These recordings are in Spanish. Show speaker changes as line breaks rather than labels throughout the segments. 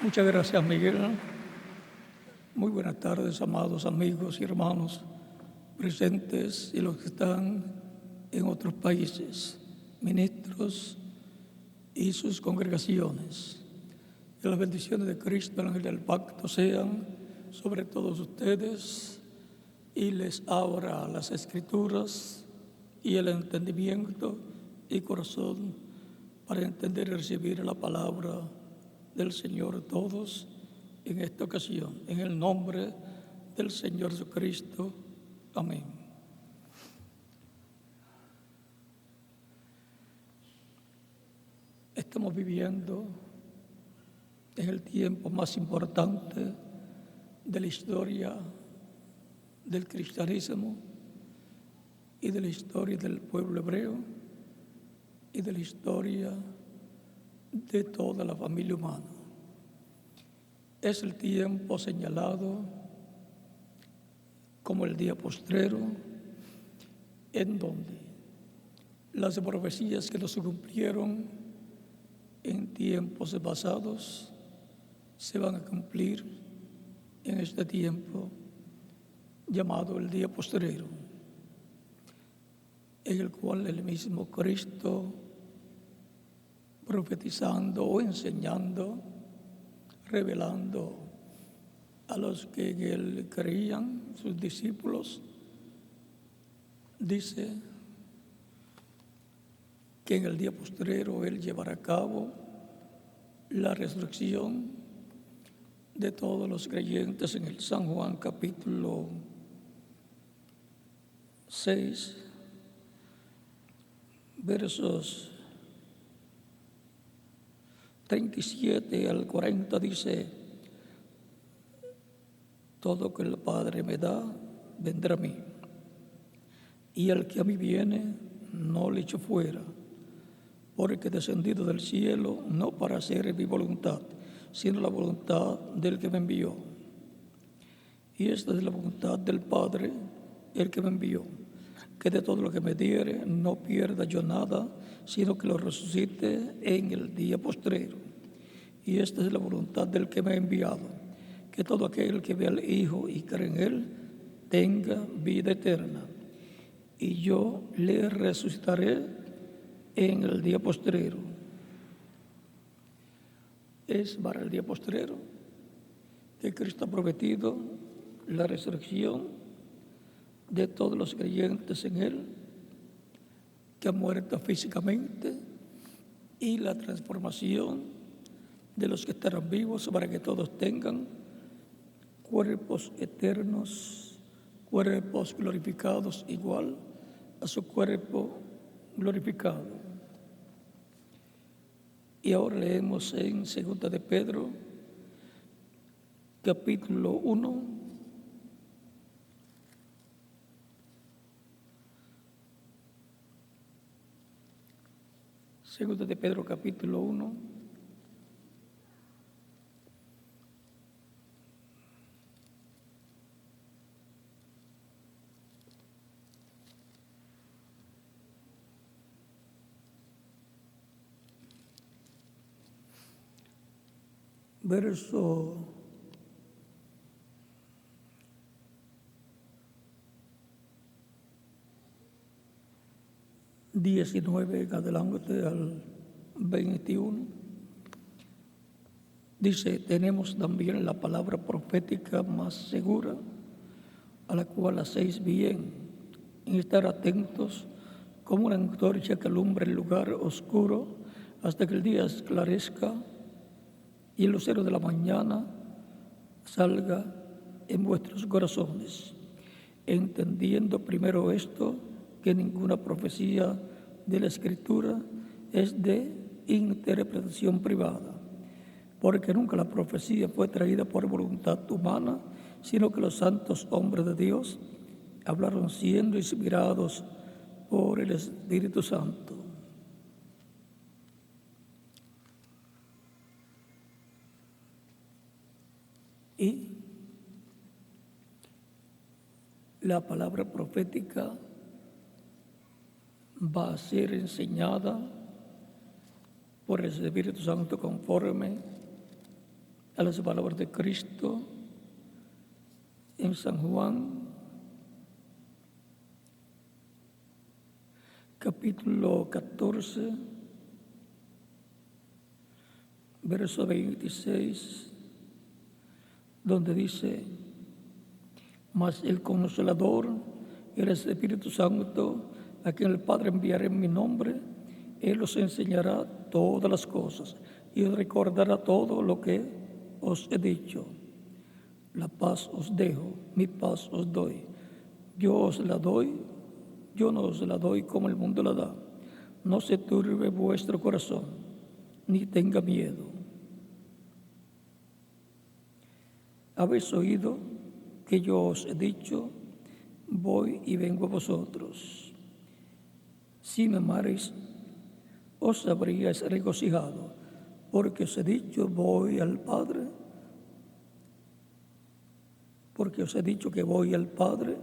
Muchas gracias, Miguel. Muy buenas tardes, amados amigos y hermanos presentes y los que están en otros países, ministros y sus congregaciones. Que las bendiciones de Cristo, el ángel del pacto, sean sobre todos ustedes y les abra las escrituras y el entendimiento y corazón para entender y recibir la palabra del Señor todos en esta ocasión. En el nombre del Señor Jesucristo. Amén. Estamos viviendo en el tiempo más importante de la historia del cristianismo y de la historia del pueblo hebreo y de la historia de toda la familia humana. Es el tiempo señalado como el día postrero, en donde las profecías que no se cumplieron en tiempos pasados se van a cumplir en este tiempo llamado el día postrero, en el cual el mismo Cristo, profetizando o enseñando, revelando a los que en él creían, sus discípulos, dice que en el día postrero él llevará a cabo la resurrección de todos los creyentes en el San Juan capítulo 6, versos 37 al 40 dice: todo que el Padre me da, vendrá a mí, y el que a mí viene, no le echo fuera, porque he descendido del cielo no para hacer mi voluntad, sino la voluntad del que me envió. Y esta es la voluntad del Padre, el que me envió, que de todo lo que me diere no pierda yo nada, sino que lo resucite en el día postrero. Y esta es la voluntad del que me ha enviado, que todo aquel que ve al Hijo y cree en Él tenga vida eterna, y yo le resucitaré en el día postrero. Es para el día postrero que Cristo ha prometido la resurrección de todos los creyentes en Él que han muerto físicamente, y la transformación de los que estarán vivos para que todos tengan cuerpos eternos, cuerpos glorificados igual a su cuerpo glorificado. Y ahora leemos en 2 de Pedro, capítulo 1, Segunda de Pedro, capítulo 1, verso 19 en adelante al 21, dice: tenemos también la palabra profética más segura, a la cual hacéis bien en estar atentos como una antorcha que alumbra el lugar oscuro hasta que el día esclarezca y el lucero de la mañana salga en vuestros corazones, entendiendo primero esto, que ninguna profecía de la Escritura es de interpretación privada, porque nunca la profecía fue traída por voluntad humana, sino que los santos hombres de Dios hablaron siendo inspirados por el Espíritu Santo. Y la palabra profética va a ser enseñada por el Espíritu Santo conforme a las palabras de Cristo en San Juan, capítulo 14, verso 26, donde dice: mas el Consolador, el Espíritu Santo, a quien el Padre enviará en mi nombre, Él os enseñará todas las cosas y os recordará todo lo que os he dicho. La paz os dejo, mi paz os doy. Yo os la doy, yo no os la doy como el mundo la da. No se turbe vuestro corazón, ni tenga miedo. Habéis oído que yo os he dicho, voy y vengo a vosotros. Si me amarais, os habríais regocijado, porque os he dicho, voy al Padre, porque os he dicho que voy al Padre,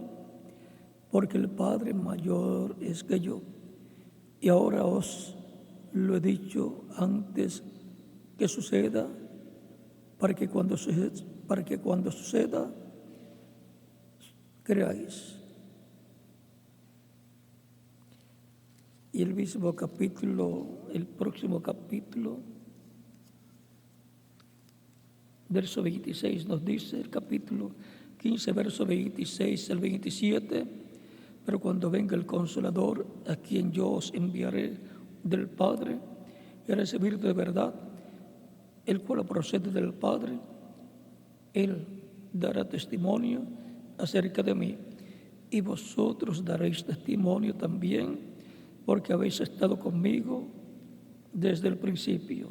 porque el Padre mayor es que yo. Y ahora os lo he dicho antes que suceda, para que cuando suceda, creáis. Y el mismo capítulo, el próximo capítulo, verso 26 nos dice, el capítulo 15, verso 26 al 27, pero cuando venga el Consolador, a quien yo os enviaré del Padre, el Espíritu de verdad, el cual procede del Padre, Él dará testimonio acerca de mí, y vosotros daréis testimonio también, porque habéis estado conmigo desde el principio.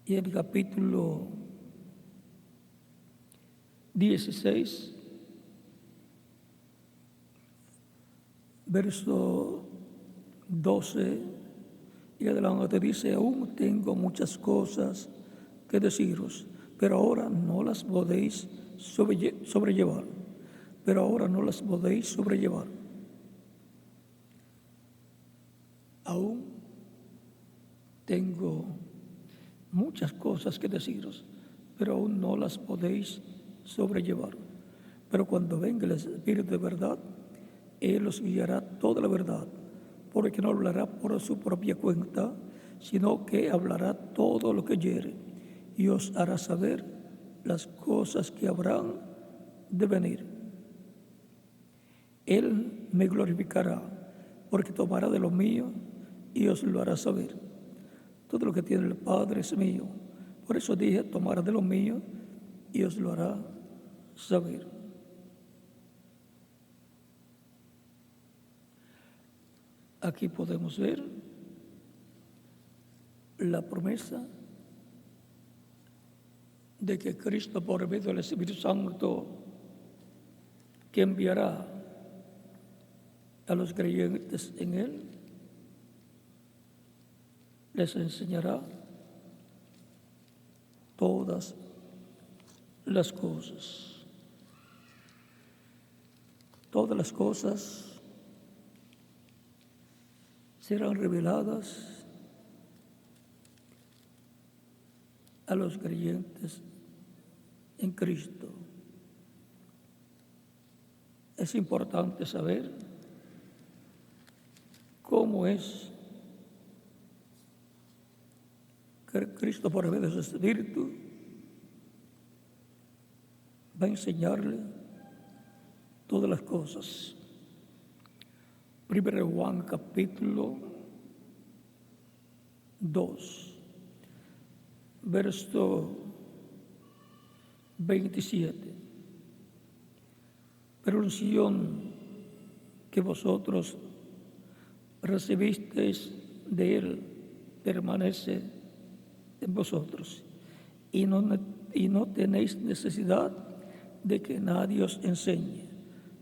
Y el capítulo 16, verso 12 y adelante dice: aún tengo muchas cosas que deciros, pero ahora no las podéis sobrellevar. Aún tengo muchas cosas que deciros, pero aún no las podéis sobrellevar. Pero cuando venga el Espíritu de verdad, Él os guiará toda la verdad, porque no hablará por su propia cuenta, sino que hablará todo lo que oyere, y os hará saber las cosas que habrán de venir. Él me glorificará, porque tomará de lo mío y os lo hará saber. Todo lo que tiene el Padre es mío. Por eso dije, tomará de lo mío y os lo hará saber. Aquí podemos ver la promesa de que Cristo, por medio del Espíritu Santo que enviará a los creyentes en Él, les enseñará todas las cosas. Todas las cosas serán reveladas a los creyentes en Cristo. Es importante saber cómo es que Cristo, por medio de su Espíritu, va a enseñarle todas las cosas. 1 Juan capítulo 2, verso 27. Pero la unción que vosotros recibisteis de Él permanece en vosotros, y no tenéis necesidad de que nadie os enseñe.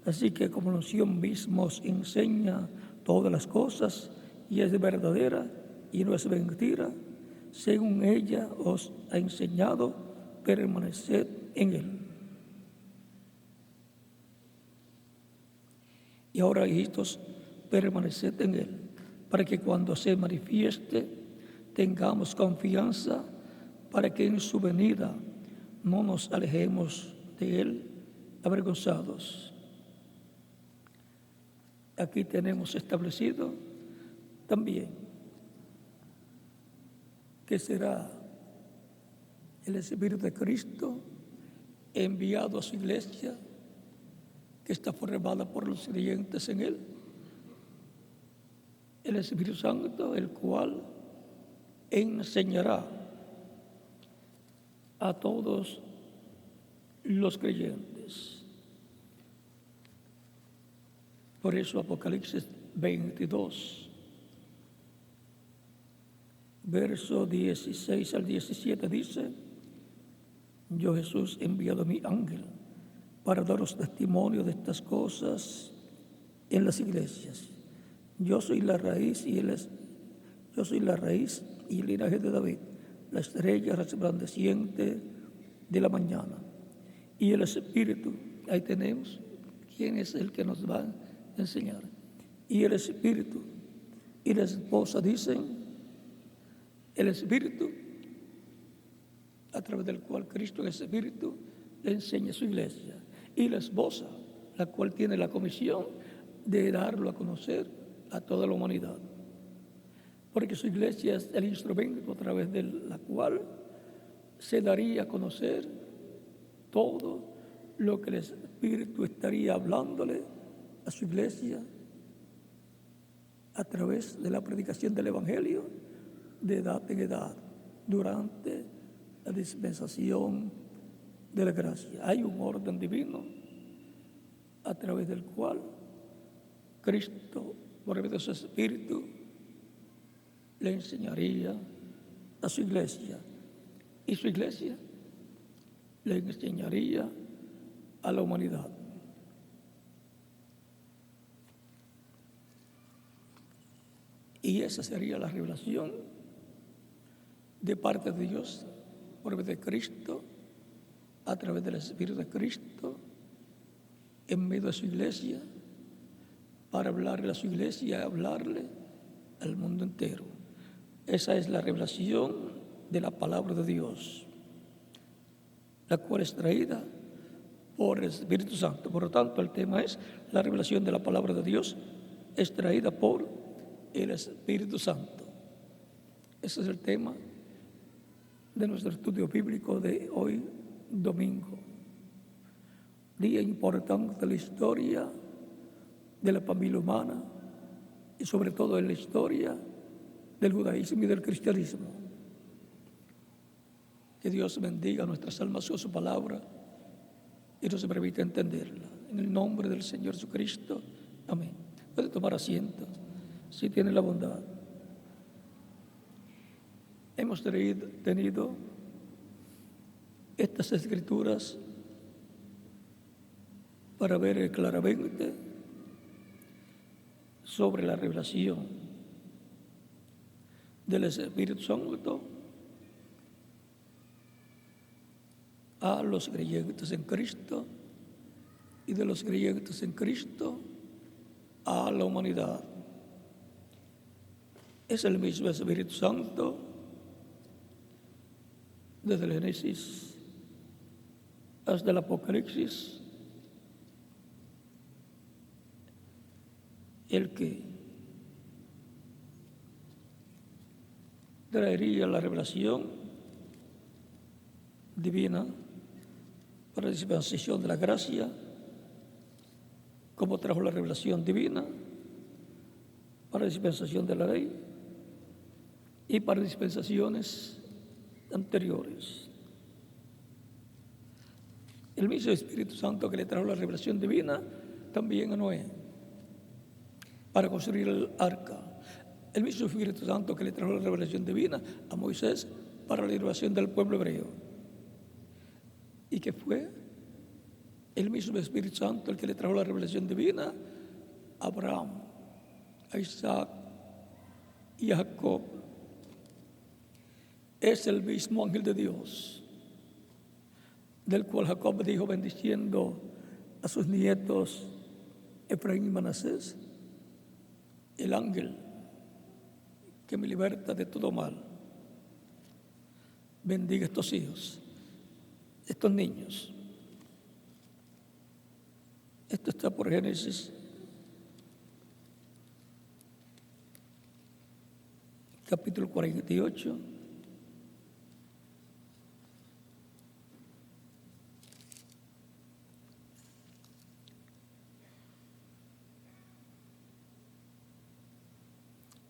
Así que como la unción misma os enseña todas las cosas, y es verdadera y no es mentira, según ella os ha enseñado, permaneced en Él. Y ahora, hijitos, permaneced en Él, para que cuando se manifieste tengamos confianza para que en su venida no nos alejemos de Él avergonzados. Aquí tenemos establecido también que será el Espíritu de Cristo enviado a su iglesia, que está formada por los creyentes en Él. El Espíritu Santo, el cual enseñará a todos los creyentes. Por eso Apocalipsis 22, verso 16 al 17 dice: yo, Jesús, he enviado a mi ángel para daros testimonio de estas cosas en las iglesias. Yo soy la raíz y el linaje de David, la estrella resplandeciente de la mañana. Y el Espíritu, ahí tenemos quién es el que nos va a enseñar. Y el Espíritu y la esposa dicen, el Espíritu, a través del cual Cristo en Espíritu le enseña a su iglesia, y la esposa, la cual tiene la comisión de darlo a conocer a toda la humanidad, porque su iglesia es el instrumento a través de la cual se daría a conocer todo lo que el Espíritu estaría hablándole a su iglesia a través de la predicación del Evangelio de edad en edad, durante la dispensación de la gracia. Hay un orden divino a través del cual Cristo, por medio de su Espíritu, le enseñaría a su iglesia, y su iglesia le enseñaría a la humanidad. Y esa sería la revelación de parte de Dios por medio de Cristo, a través del Espíritu de Cristo, en medio de su iglesia, para hablarle a su iglesia y hablarle al mundo entero. Esa es la revelación de la palabra de Dios, la cual es traída por el Espíritu Santo. Por lo tanto, el tema es la revelación de la palabra de Dios es traída por el Espíritu Santo. Ese es el tema de nuestro estudio bíblico de hoy, domingo. Día importante de la historia de la familia humana y sobre todo en la historia del judaísmo y del cristianismo. Que Dios bendiga nuestras almas con su palabra y nos permita entenderla. En el nombre del Señor Jesucristo. Amén. Puede tomar asiento si tiene la bondad. Hemos tenido estas escrituras para ver claramente sobre la revelación del Espíritu Santo a los creyentes en Cristo y de los creyentes en Cristo a la humanidad. Es el mismo Espíritu Santo desde el Génesis hasta el Apocalipsis, el que traería la revelación divina para la dispensación de la gracia, como trajo la revelación divina para la dispensación de la ley y para dispensaciones anteriores. El mismo Espíritu Santo que le trajo la revelación divina también a Noé para construir el arca. El mismo Espíritu Santo que le trajo la revelación divina a Moisés para la liberación del pueblo hebreo. Y que fue el mismo Espíritu Santo el que le trajo la revelación divina a Abraham, a Isaac y a Jacob. Es el mismo ángel de Dios, del cual Jacob dijo bendiciendo a sus nietos Efraín y Manasés: el ángel que me liberta de todo mal, bendiga estos hijos, estos niños. Esto está por Génesis capítulo 48.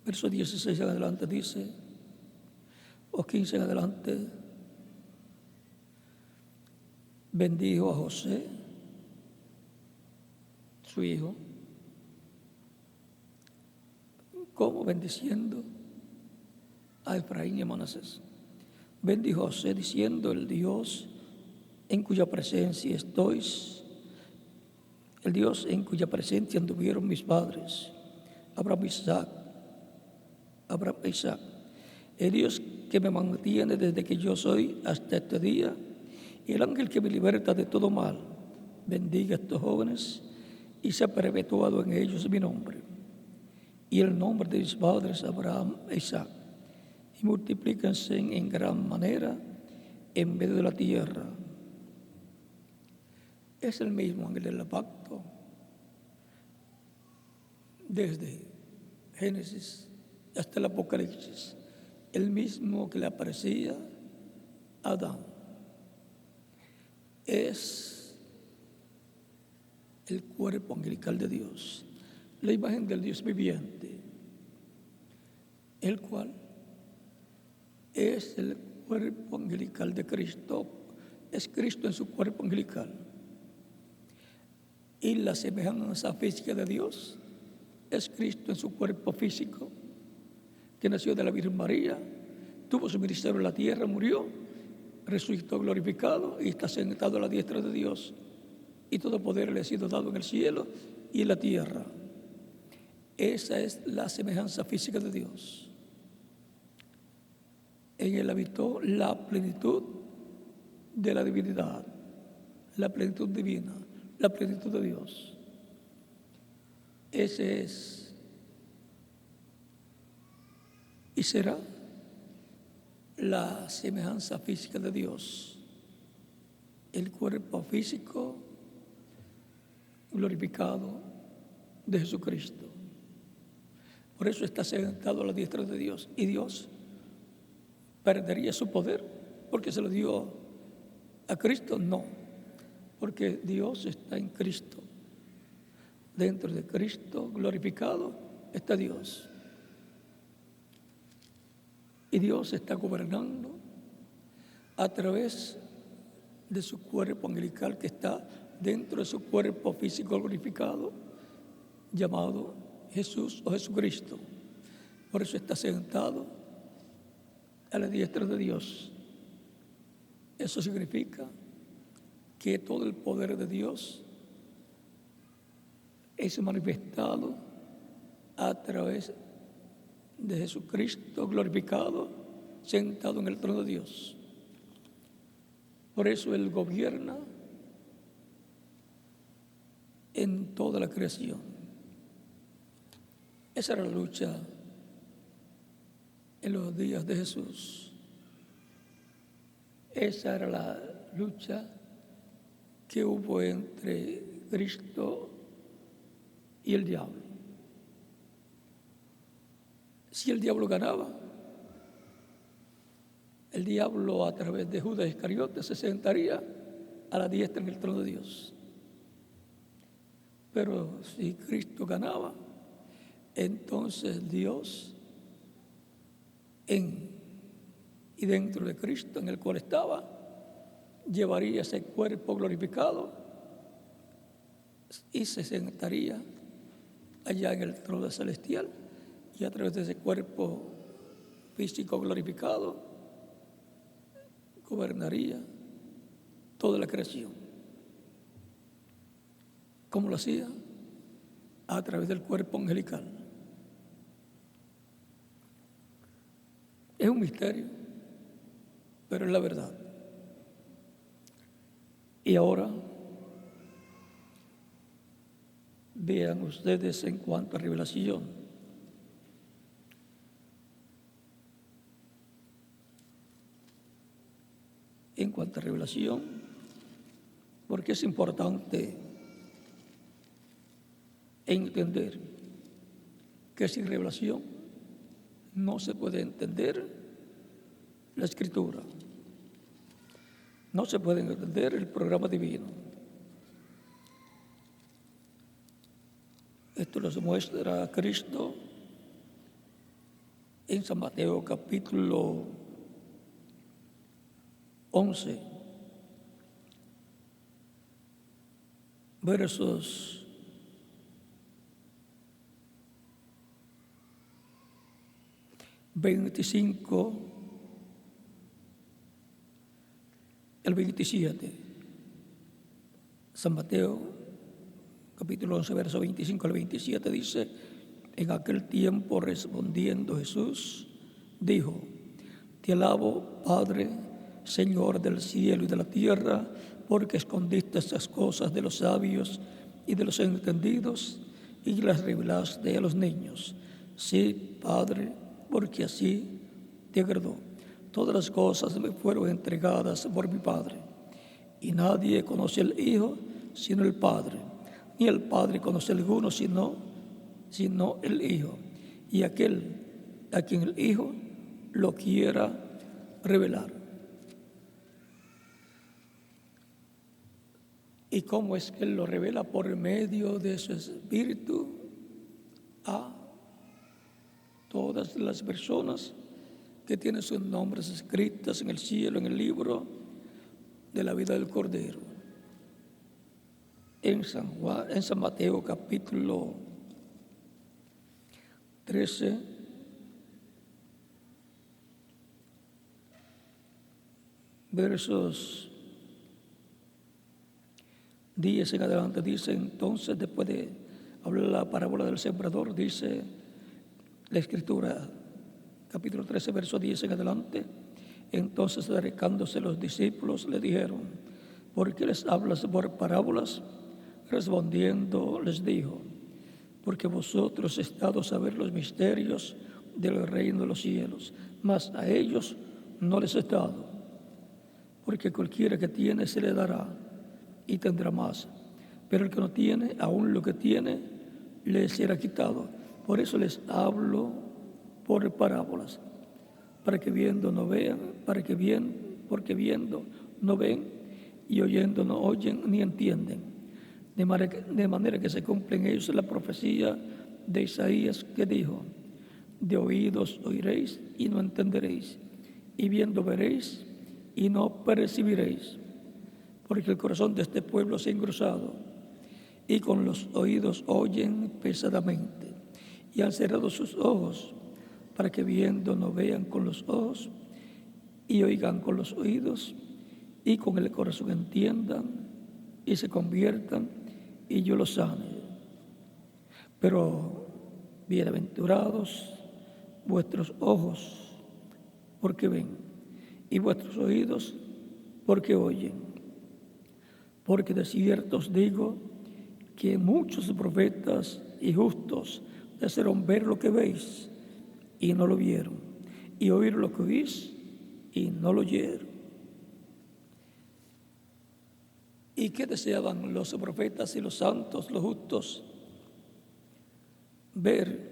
Verso 16 en adelante dice, o 15 en adelante, bendijo a José, su hijo, como bendiciendo a Efraín y a Manasés. Bendijo a José diciendo, el Dios en cuya presencia estoy, el Dios en cuya presencia anduvieron mis padres, Abraham e Isaac, el Dios que me mantiene desde que yo soy hasta este día, y el ángel que me liberta de todo mal, bendiga a estos jóvenes y se ha perpetuado en ellos mi nombre y el nombre de mis padres Abraham e Isaac, y multiplíquense en gran manera en medio de la tierra. Es el mismo ángel del pacto desde Génesis hasta el Apocalipsis, el mismo que le aparecía a Adán. Es el cuerpo angelical de Dios, la imagen del Dios viviente, el cual es el cuerpo angelical de Cristo, es Cristo en su cuerpo angelical. Y la semejanza física de Dios es Cristo en su cuerpo físico, que nació de la Virgen María, tuvo su ministerio en la tierra, murió, resucitó glorificado y está sentado a la diestra de Dios. Y todo poder le ha sido dado en el cielo y en la tierra. Esa es la semejanza física de Dios. En él habitó la plenitud de la divinidad, la plenitud divina, la plenitud de Dios. Ese es y será la semejanza física de Dios, el cuerpo físico glorificado de Jesucristo. Por eso está sentado a la diestra de Dios. Y Dios perdería su poder porque se lo dio a Cristo. No, porque Dios está en Cristo. Dentro de Cristo glorificado está Dios. Y Dios está gobernando a través de su cuerpo angelical que está dentro de su cuerpo físico glorificado, llamado Jesús o Jesucristo. Por eso está sentado a la diestra de Dios. Eso significa que todo el poder de Dios es manifestado a través de Jesucristo glorificado, sentado en el trono de Dios. Por eso Él gobierna en toda la creación. Esa era la lucha en los días de Jesús. Esa era la lucha que hubo entre Cristo y el diablo. Si el diablo ganaba, el diablo a través de Judas Iscariote se sentaría a la diestra en el trono de Dios. Pero si Cristo ganaba, entonces Dios y dentro de Cristo en el cual estaba, llevaría ese cuerpo glorificado y se sentaría allá en el trono celestial, y a través de ese cuerpo físico glorificado gobernaría toda la creación. ¿Cómo lo hacía? A través del cuerpo angelical. Es un misterio, pero es la verdad. Y ahora vean ustedes en cuanto a revelación. en cuanto a revelación, porque es importante entender que sin revelación no se puede entender la Escritura, no se puede entender el programa divino. Esto nos muestra Cristo en San Mateo capítulo 11, versos 25 al 27. San Mateo, capítulo 11, verso 25 al 27, dice: en aquel tiempo respondiendo Jesús, dijo: Te alabo, Padre, Señor del cielo y de la tierra, porque escondiste estas cosas de los sabios y de los entendidos y las revelaste a los niños. Sí, Padre, porque así te agradó. Todas las cosas me fueron entregadas por mi Padre, y nadie conoce al Hijo sino el Padre, ni el Padre conoce a alguno sino el Hijo, y aquel a quien el Hijo lo quiera revelar. ¿Y cómo es que Él lo revela? Por medio de su Espíritu a todas las personas que tienen sus nombres escritos en el cielo, en el libro de la vida del Cordero. En San Mateo capítulo 13, versos 10 en adelante, dice: entonces, después de hablar la parábola del sembrador, dice la Escritura, capítulo 13, verso 10 en adelante: entonces, acercándose los discípulos, le dijeron: ¿por qué les hablas por parábolas? Respondiendo les dijo: porque vosotros estáis a ver los misterios del reino de los cielos, mas a ellos no les he dado. Porque cualquiera que tiene se le dará y tendrá más, pero el que no tiene, aún lo que tiene, le será quitado. Por eso les hablo por parábolas, para que viendo no vean, porque viendo no ven y oyendo no oyen ni entienden. De manera que se cumple en ellos la profecía de Isaías, que dijo: de oídos oiréis y no entenderéis, y viendo veréis y no percibiréis. Porque el corazón de este pueblo se ha engrosado, y con los oídos oyen pesadamente, y han cerrado sus ojos, para que viendo no vean con los ojos, y oigan con los oídos, y con el corazón entiendan, y se conviertan, y yo los sane. Pero bienaventurados vuestros ojos, porque ven, y vuestros oídos, porque oyen. Porque de cierto os digo que muchos profetas y justos desearon ver lo que veis y no lo vieron, y oír lo que oís y no lo oyeron. ¿Y qué deseaban los profetas y los santos, los justos? Ver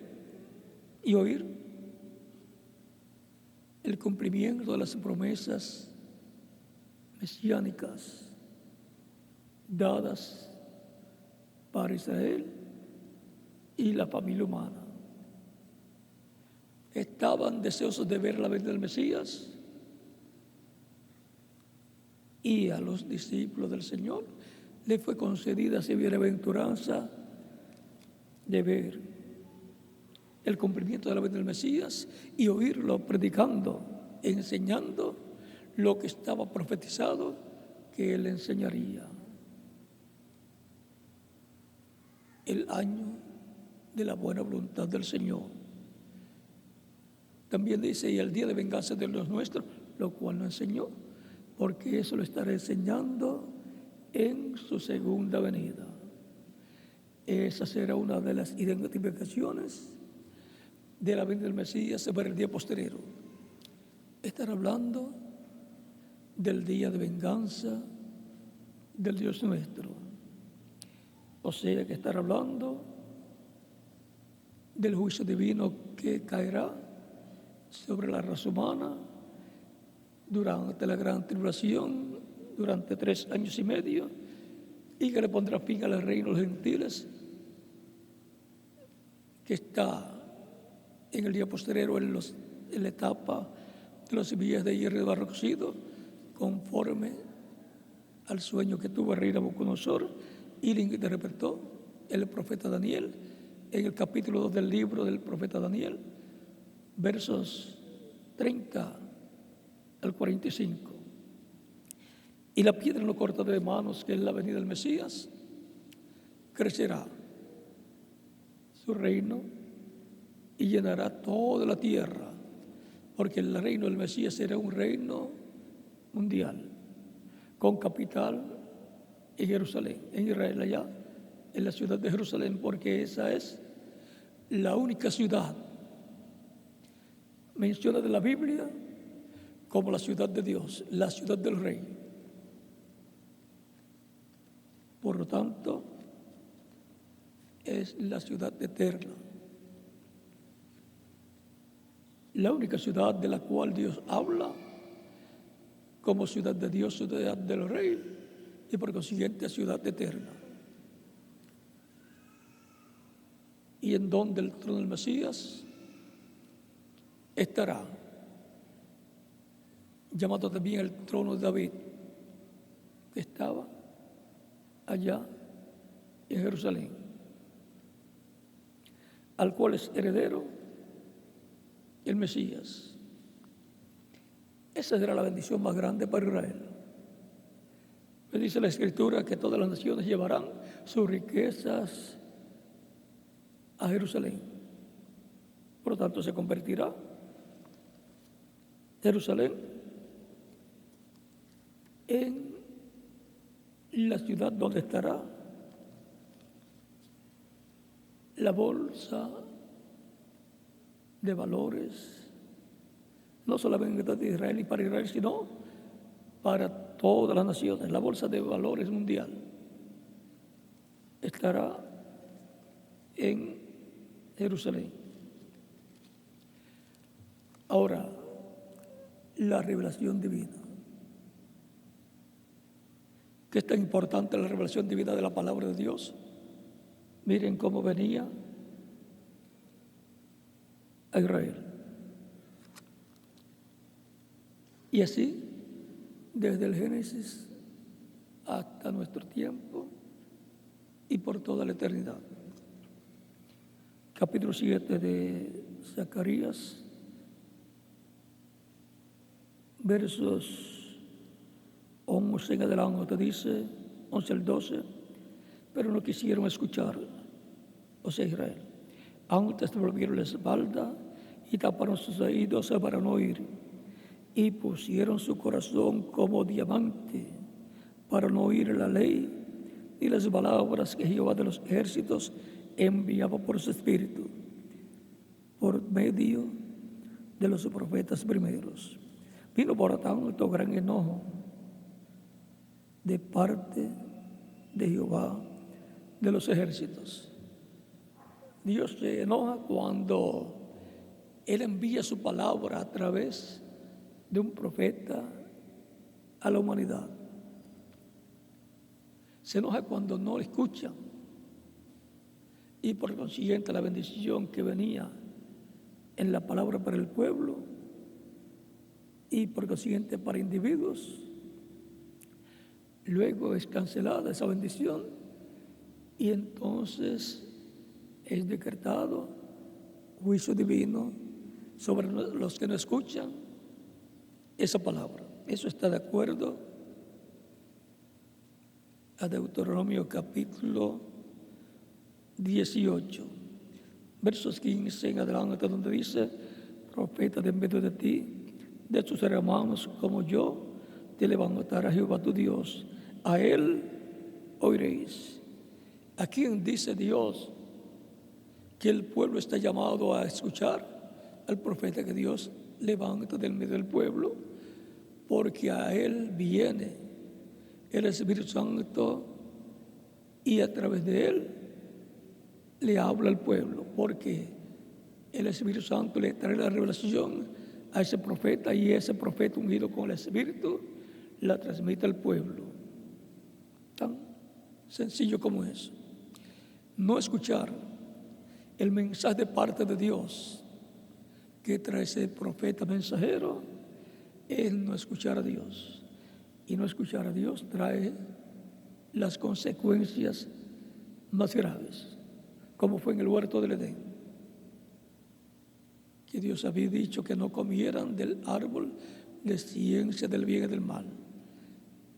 y oír el cumplimiento de las promesas mesiánicas dadas para Israel y la familia humana. Estaban deseosos de ver la venida del Mesías, y a los discípulos del Señor les fue concedida esa bienaventuranza de ver el cumplimiento de la venida del Mesías y oírlo predicando, enseñando lo que estaba profetizado que Él enseñaría. El año de la buena voluntad del Señor. También dice: y el día de venganza de los nuestros, lo cual no enseñó, porque eso lo estará enseñando en su segunda venida. Esa será una de las identificaciones de la venida del Mesías para el día posterior. Estar hablando del día de venganza del Dios nuestro. O sea que estar hablando del juicio divino que caerá sobre la raza humana durante la gran tribulación, durante 3 años y medio, y que le pondrá fin al reino de los gentiles, que está en el día posterior en la etapa de los villas de hierro y barro cocido, conforme al sueño que tuvo el rey Nabucodonosor y le interpretó el profeta Daniel en el capítulo 2 del libro del profeta Daniel, versos 30 al 45. Y la piedra no corta de manos, que es la venida del Mesías, crecerá su reino y llenará toda la tierra, porque el reino del Mesías será un reino mundial, con capital en Jerusalén, en Israel, allá, en la ciudad de Jerusalén, porque esa es la única ciudad mencionada de la Biblia como la ciudad de Dios, la ciudad del Rey. Por lo tanto, es la ciudad eterna, la única ciudad de la cual Dios habla como ciudad de Dios, ciudad del Rey, y por consiguiente ciudad eterna. Y en donde el trono del Mesías estará, llamado también el trono de David, que estaba allá en Jerusalén, al cual es heredero el Mesías. Esa será la bendición más grande para Israel. Me dice la Escritura que todas las naciones llevarán sus riquezas a Jerusalén. Por lo tanto, se convertirá Jerusalén en la ciudad donde estará la bolsa de valores, no solamente de Israel y para Israel, sino para todas las naciones. La bolsa de valores mundial estará en Jerusalén. Ahora, la revelación divina. ¿Qué es tan importante la revelación divina de la palabra de Dios? Miren cómo venía a Israel. Y así, desde el Génesis hasta nuestro tiempo y por toda la eternidad. Capítulo 7 de Zacarías, versos 11 en adelante, dice, 11 al 12, pero no quisieron escuchar, o sea, Israel. Antes volvieron la espalda y taparon sus oídos para no oír, y pusieron su corazón como diamante para no oír la ley y las palabras que Jehová de los ejércitos enviaba por su espíritu, por medio de los profetas primeros. Vino por tanto gran enojo de parte de Jehová de los ejércitos. Dios se enoja cuando Él envía su palabra a través de un profeta a la humanidad. Se enoja cuando no le escuchan, y por consiguiente la bendición que venía en la palabra para el pueblo y por consiguiente para individuos, luego es cancelada esa bendición y entonces es decretado juicio divino sobre los que no escuchan esa palabra. Eso está de acuerdo a Deuteronomio capítulo 18, versos 15 en adelante, donde dice: profeta de en medio de ti, de tus hermanos como yo, te levantará Jehová tu Dios, a él oiréis. ¿A quién dice Dios que el pueblo está llamado a escuchar? Al profeta que Dios levanta del medio del pueblo, porque a Él viene el Espíritu Santo y a través de Él le habla al pueblo, porque el Espíritu Santo le trae la revelación a ese profeta y ese profeta unido con el Espíritu la transmite al pueblo. Tan sencillo como eso. No escuchar el mensaje de parte de Dios que trae ese profeta mensajero es no escuchar a Dios. Y no escuchar a Dios trae las consecuencias más graves, como fue en el huerto del Edén, que Dios había dicho que no comieran del árbol de ciencia del bien y del mal.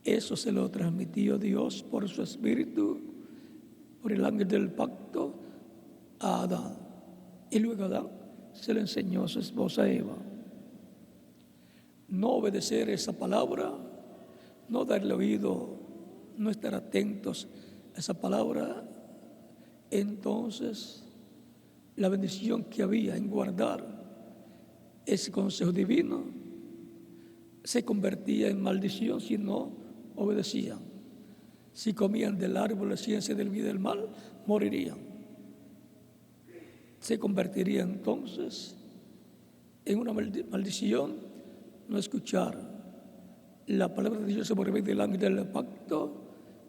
Eso se lo transmitió Dios por su Espíritu, por el ángel del pacto, a Adán. Y luego Adán se le enseñó a su esposa Eva. No obedecer esa palabra, no darle oído, no estar atentos a esa palabra, entonces la bendición que había en guardar ese consejo divino se convertía en maldición si no obedecían. Si comían del árbol de ciencia del bien y del mal, morirían. Se convertiría entonces en una maldición no escuchar la palabra de Dios por medio del ángel del pacto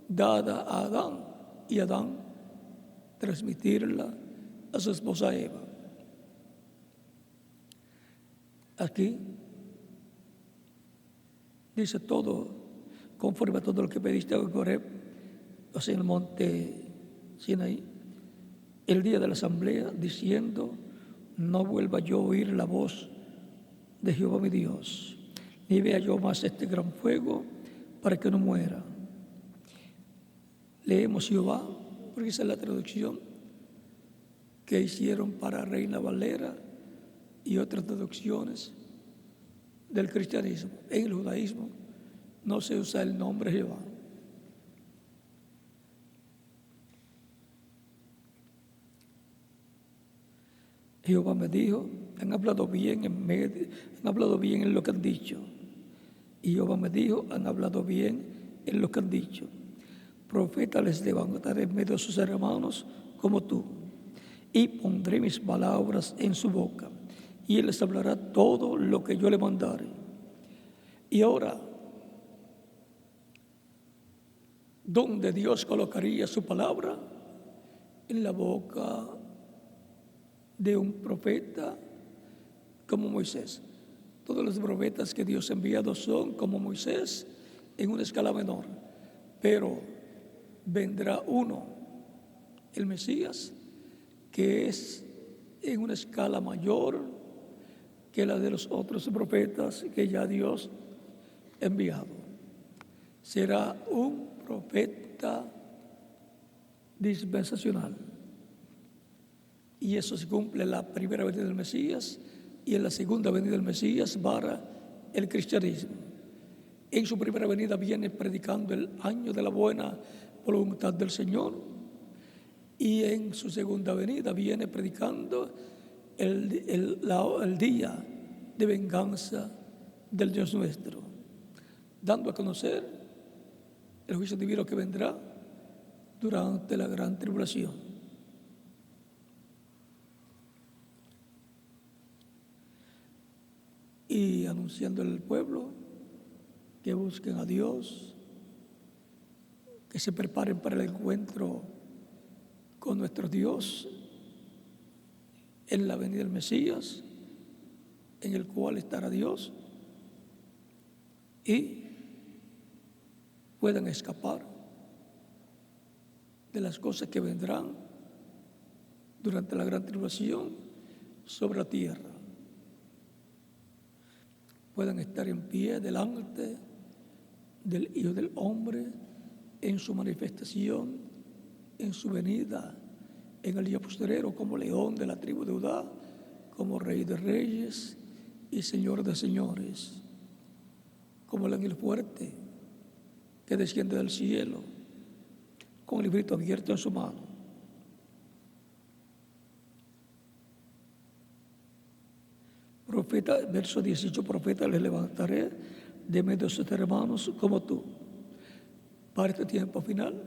dada a Adán, y Adán transmitirla a su esposa Eva. Aquí dice todo conforme a todo lo que pediste a Horeb, o sea, en el monte Sinaí, el día de la asamblea, diciendo: no vuelva yo a oír la voz de Jehová mi Dios, ni vea yo más este gran fuego, para que no muera. Leemos Jehová, porque esa es la traducción que hicieron para Reina Valera y otras traducciones del cristianismo. En el judaísmo no se usa el nombre Jehová. Jehová me dijo: han hablado bien en lo que han dicho. Y Jehová me dijo: han hablado bien en lo que han dicho. Profeta les levantaré en medio de sus hermanos como tú, y pondré mis palabras en su boca, y él les hablará todo lo que yo le mandare. Y ahora, ¿dónde Dios colocaría su palabra? En la boca de un profeta como Moisés. Todos los profetas que Dios ha enviado son como Moisés en una escala menor, pero vendrá uno, el Mesías, que es en una escala mayor que la de los otros profetas que ya Dios ha enviado. Será un profeta dispensacional. Y eso se cumple en la primera venida del Mesías y en la segunda venida del Mesías para el cristianismo. En su primera venida viene predicando el año de la buena voluntad del Señor, y en su segunda venida viene predicando el día de venganza del Dios nuestro, dando a conocer el juicio divino que vendrá durante la gran tribulación. Y anunciando al pueblo que busquen a Dios, que se preparen para el encuentro con nuestro Dios en la venida del Mesías, en el cual estará Dios, y puedan escapar de las cosas que vendrán durante la gran tribulación sobre la tierra. Puedan estar en pie delante del Hijo del Hombre en su manifestación, en su venida, en el día postrero, como león de la tribu de Judá, como Rey de reyes y Señor de señores, como el ángel fuerte que desciende del cielo, con el librito abierto en su mano. Profeta, verso 18, profeta les levantaré de medio de sus hermanos como tú. Para este tiempo final,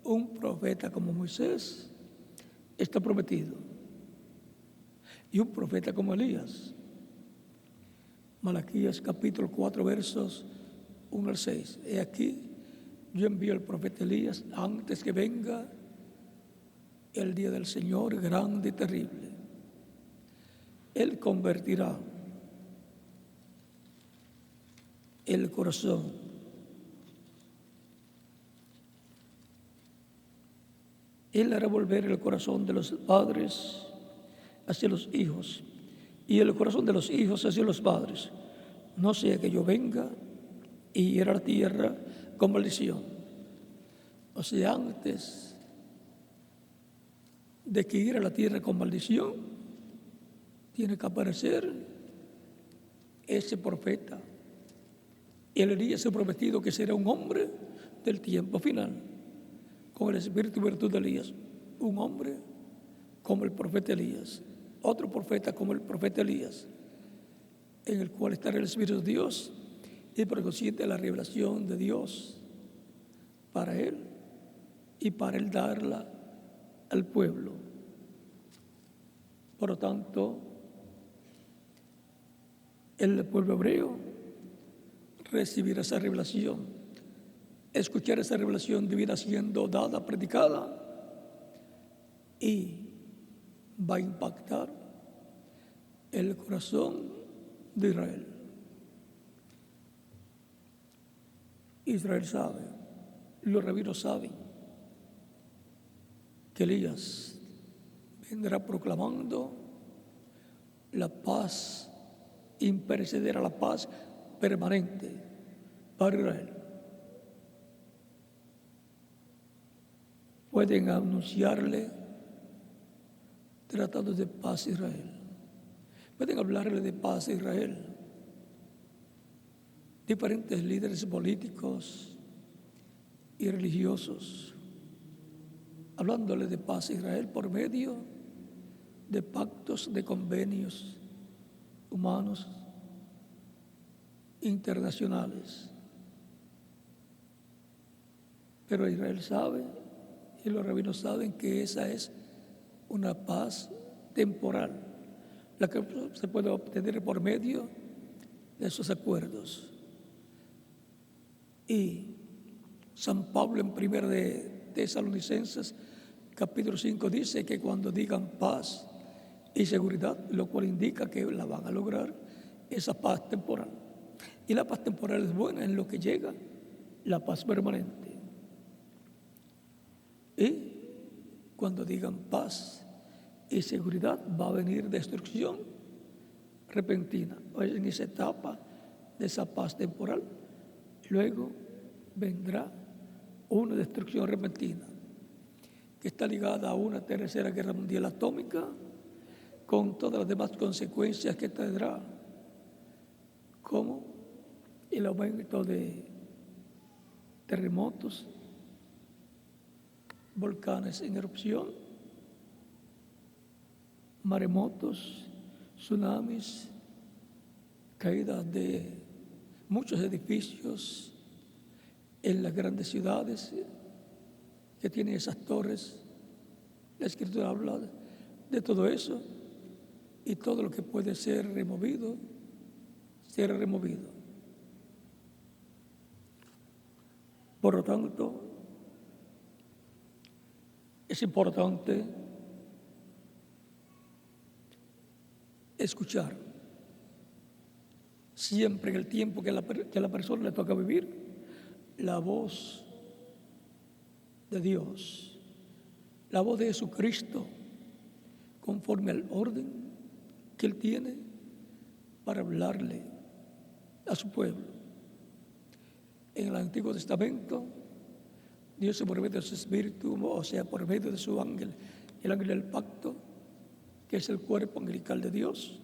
un profeta como Moisés está prometido, y un profeta como Elías. Malaquías capítulo 4 versos 1 al 6. He aquí, yo envío al profeta Elías antes que venga el día del Señor grande y terrible. Él convertirá el corazón Él hará volver el corazón de los padres hacia los hijos y el corazón de los hijos hacia los padres, no sea que yo venga y hiera la tierra con maldición. O sea, antes de que hiera la tierra con maldición, tiene que aparecer ese profeta. El Elías ha prometido que será un hombre del tiempo final, con el espíritu y virtud de Elías, un hombre como el profeta Elías, otro profeta como el profeta Elías, en el cual estará el Espíritu de Dios y por consiguiente la revelación de Dios para él y para él darla al pueblo. Por lo tanto, el pueblo hebreo recibirá esa revelación. Escuchar esa revelación divina siendo dada, predicada, y va a impactar el corazón de Israel. Israel sabe, los rabinos saben, que Elías vendrá proclamando la paz imperecedera, la paz permanente para Israel. Pueden anunciarle tratados de paz a Israel. Pueden hablarle de paz a Israel. Diferentes líderes políticos y religiosos, hablándole de paz a Israel por medio de pactos, de convenios humanos internacionales. Pero Israel sabe, y los rabinos saben, que esa es una paz temporal, la que se puede obtener por medio de esos acuerdos. Y San Pablo en 1 de Tesalonicenses capítulo 5 dice que cuando digan paz y seguridad, lo cual indica que la van a lograr, esa paz temporal. Y la paz temporal es buena en lo que llega la paz permanente. Y cuando digan paz y seguridad, va a venir destrucción repentina. En esa etapa de esa paz temporal, luego vendrá una destrucción repentina que está ligada a una tercera guerra mundial atómica, con todas las demás consecuencias que tendrá, como el aumento de terremotos, volcanes en erupción, maremotos, tsunamis, caídas de muchos edificios en las grandes ciudades que tienen esas torres. La Escritura habla de todo eso, y todo lo que puede ser removido, será removido. Por lo tanto, es importante escuchar siempre, en el tiempo que a la persona le toca vivir, la voz de Dios, la voz de Jesucristo, conforme al orden que Él tiene para hablarle a su pueblo. En el Antiguo Testamento, Dios, por medio de su Espíritu, o sea, por medio de su ángel, el ángel del pacto, que es el cuerpo angelical de Dios,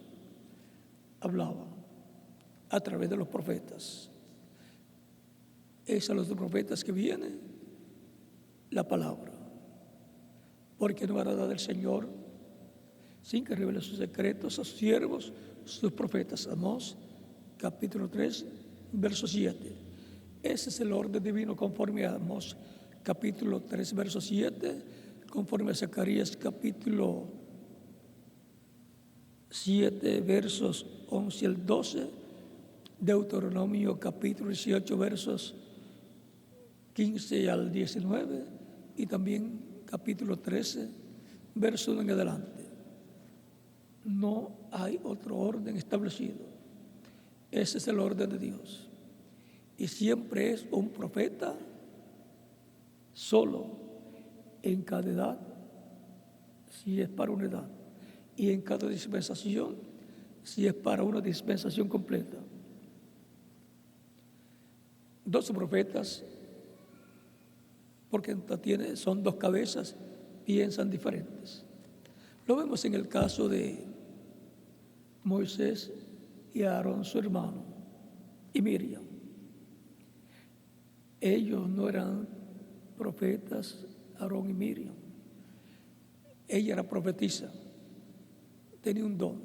hablaba a través de los profetas. Es a los profetas que viene la palabra, porque no hará del Señor sin que revele sus secretos a sus siervos, sus profetas. Amós capítulo 3 verso 7. Ese es el orden divino conforme a Amós capítulo 3, verso 7, conforme a Zacarías capítulo 7, versos 11 al 12, Deuteronomio capítulo 18, versos 15 al 19, y también capítulo 13, verso 1 en adelante. No hay otro orden establecido. Ese es el orden de Dios. Y siempre es un profeta solo en cada edad, si es para una edad, y en cada dispensación, si es para una dispensación completa. 12 profetas, porque son dos cabezas, piensan diferentes. Lo vemos en el caso de Moisés y Aarón, su hermano, y Miriam. Ellos no eran profetas, Aarón y Miriam. Ella era profetisa, tenía un don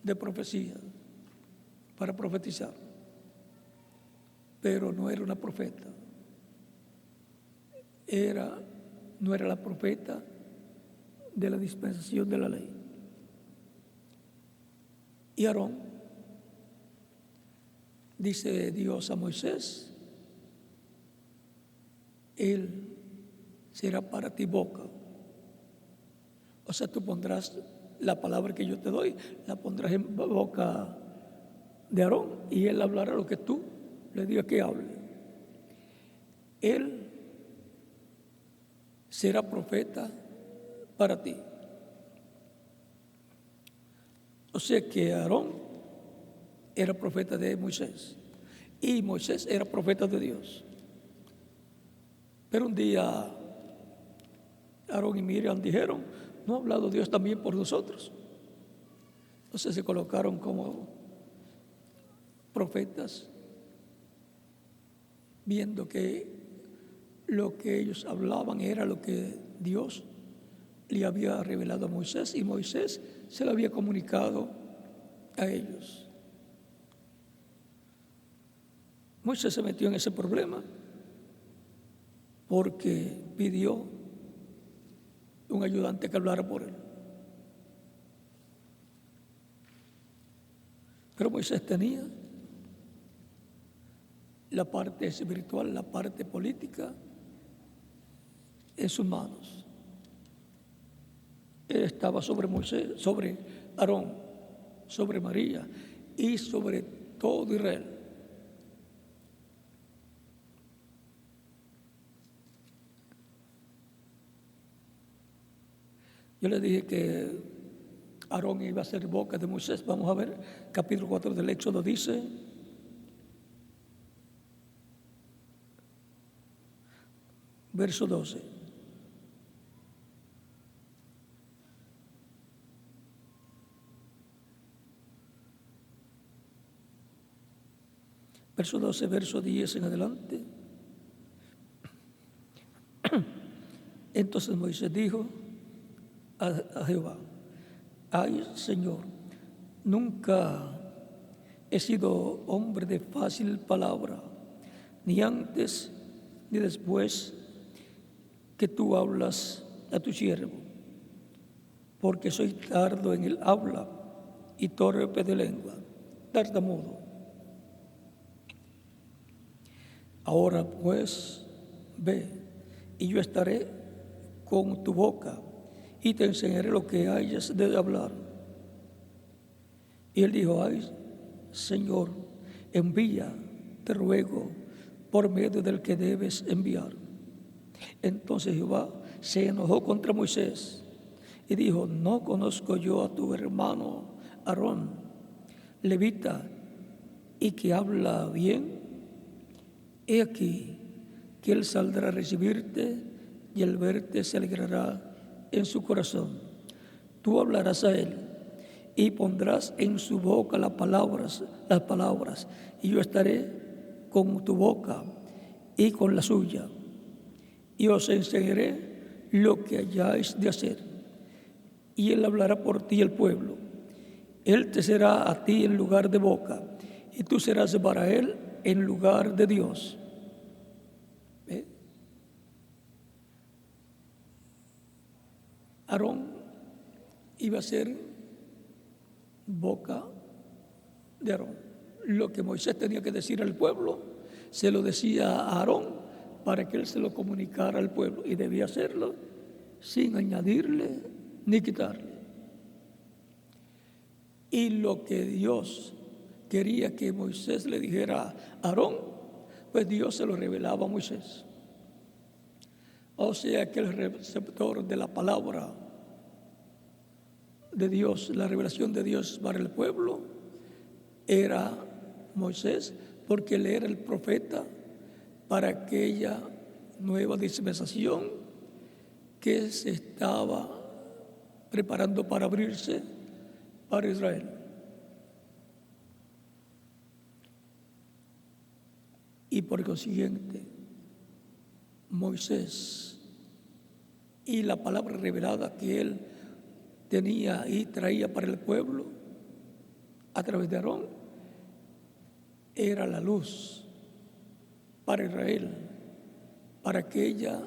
de profecía para profetizar, pero no era una profeta. No era la profeta de la dispensación de la ley. Y Aarón, dice Dios a Moisés, él será para ti boca. O sea, tú pondrás la palabra que yo te doy, la pondrás en boca de Aarón, y él hablará lo que tú le digas que hable. Él será profeta para ti. O sea que Aarón era profeta de Moisés y Moisés era profeta de Dios. Pero un día Aarón y Miriam dijeron, ¿no ha hablado Dios también por nosotros? Entonces se colocaron como profetas, viendo que lo que ellos hablaban era lo que Dios le había revelado a Moisés, y Moisés se lo había comunicado a ellos. Moisés se metió en ese problema porque pidió un ayudante que hablara por él. Pero Moisés tenía la parte espiritual, la parte política en sus manos. Él estaba sobre Moisés, sobre Aarón, sobre María y sobre todo Israel. Yo le dije que Aarón iba a ser boca de Moisés. Vamos a ver, capítulo 4 del Éxodo dice: verso 12. Verso 12, verso 10 en adelante. Entonces Moisés dijo a Jehová: ay, Señor, nunca he sido hombre de fácil palabra, ni antes ni después que tú hablas a tu siervo, porque soy tardo en el habla y torpe de lengua, tartamudo. Ahora pues, ve, y yo estaré con tu boca y te enseñaré lo que hayas de hablar. Y él dijo: ay, Señor, envía, te ruego, por medio del que debes enviar. Entonces Jehová se enojó contra Moisés y dijo: ¿no conozco yo a tu hermano Aarón, levita, y que habla bien? He aquí que él saldrá a recibirte, y al verte se alegrará en su corazón. Tú hablarás a él y pondrás en su boca las palabras, y yo estaré con tu boca y con la suya, y os enseñaré lo que hayáis de hacer. Y él hablará por ti el pueblo. Él te será a ti en lugar de boca, y tú serás para él en lugar de Dios. ¿Ve? Aarón iba a ser boca de Aarón. Lo que Moisés tenía que decir al pueblo, se lo decía a Aarón para que él se lo comunicara al pueblo, y debía hacerlo sin añadirle ni quitarle. Y lo que Dios quería que Moisés le dijera a Aarón, pues Dios se lo revelaba a Moisés. O sea que el receptor de la palabra de Dios, la revelación de Dios para el pueblo, era Moisés, porque él era el profeta para aquella nueva dispensación que se estaba preparando para abrirse para Israel. Y por consiguiente, Moisés y la palabra revelada que él tenía y traía para el pueblo a través de Aarón era la luz para Israel, para aquella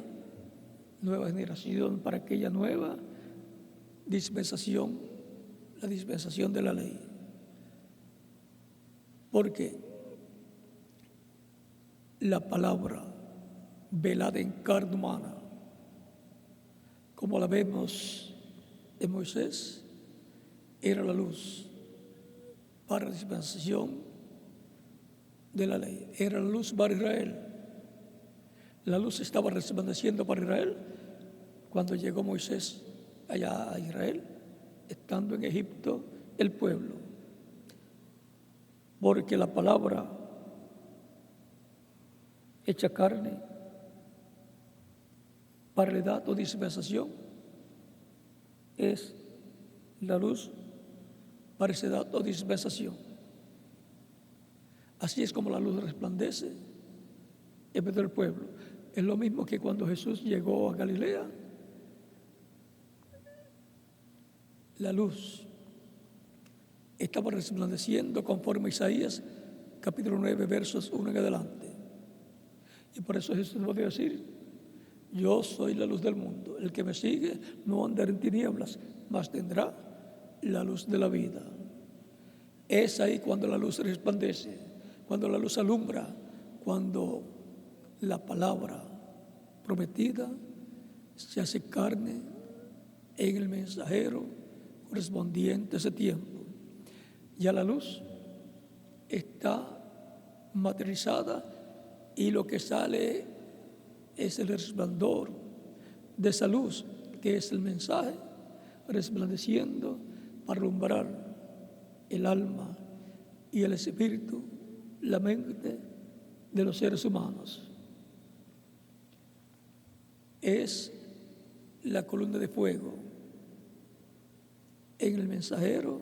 nueva generación, para aquella nueva dispensación, la dispensación de la ley. Porque la palabra velada en carne humana, como la vemos en Moisés, era la luz para la dispensación de la ley, era la luz para Israel. La luz estaba resplandeciendo para Israel cuando llegó Moisés allá a Israel, estando en Egipto el pueblo, porque la palabra hecha carne para la edad o dispensación es la luz para esa edad o dispensación. Así es como la luz resplandece en medio del pueblo. Es lo mismo que cuando Jesús llegó a Galilea, la luz estaba resplandeciendo conforme a Isaías capítulo 9 versos 1 en adelante. Y por eso Jesús podía decir: yo soy la luz del mundo, el que me sigue no andará en tinieblas, mas tendrá la luz de la vida. Es ahí cuando la luz resplandece, cuando la luz alumbra, cuando la palabra prometida se hace carne en el mensajero correspondiente a ese tiempo. Ya la luz está materializada y lo que sale es el resplandor de esa luz, que es el mensaje resplandeciendo para alumbrar el alma y el espíritu, la mente de los seres humanos. Es la columna de fuego en el mensajero,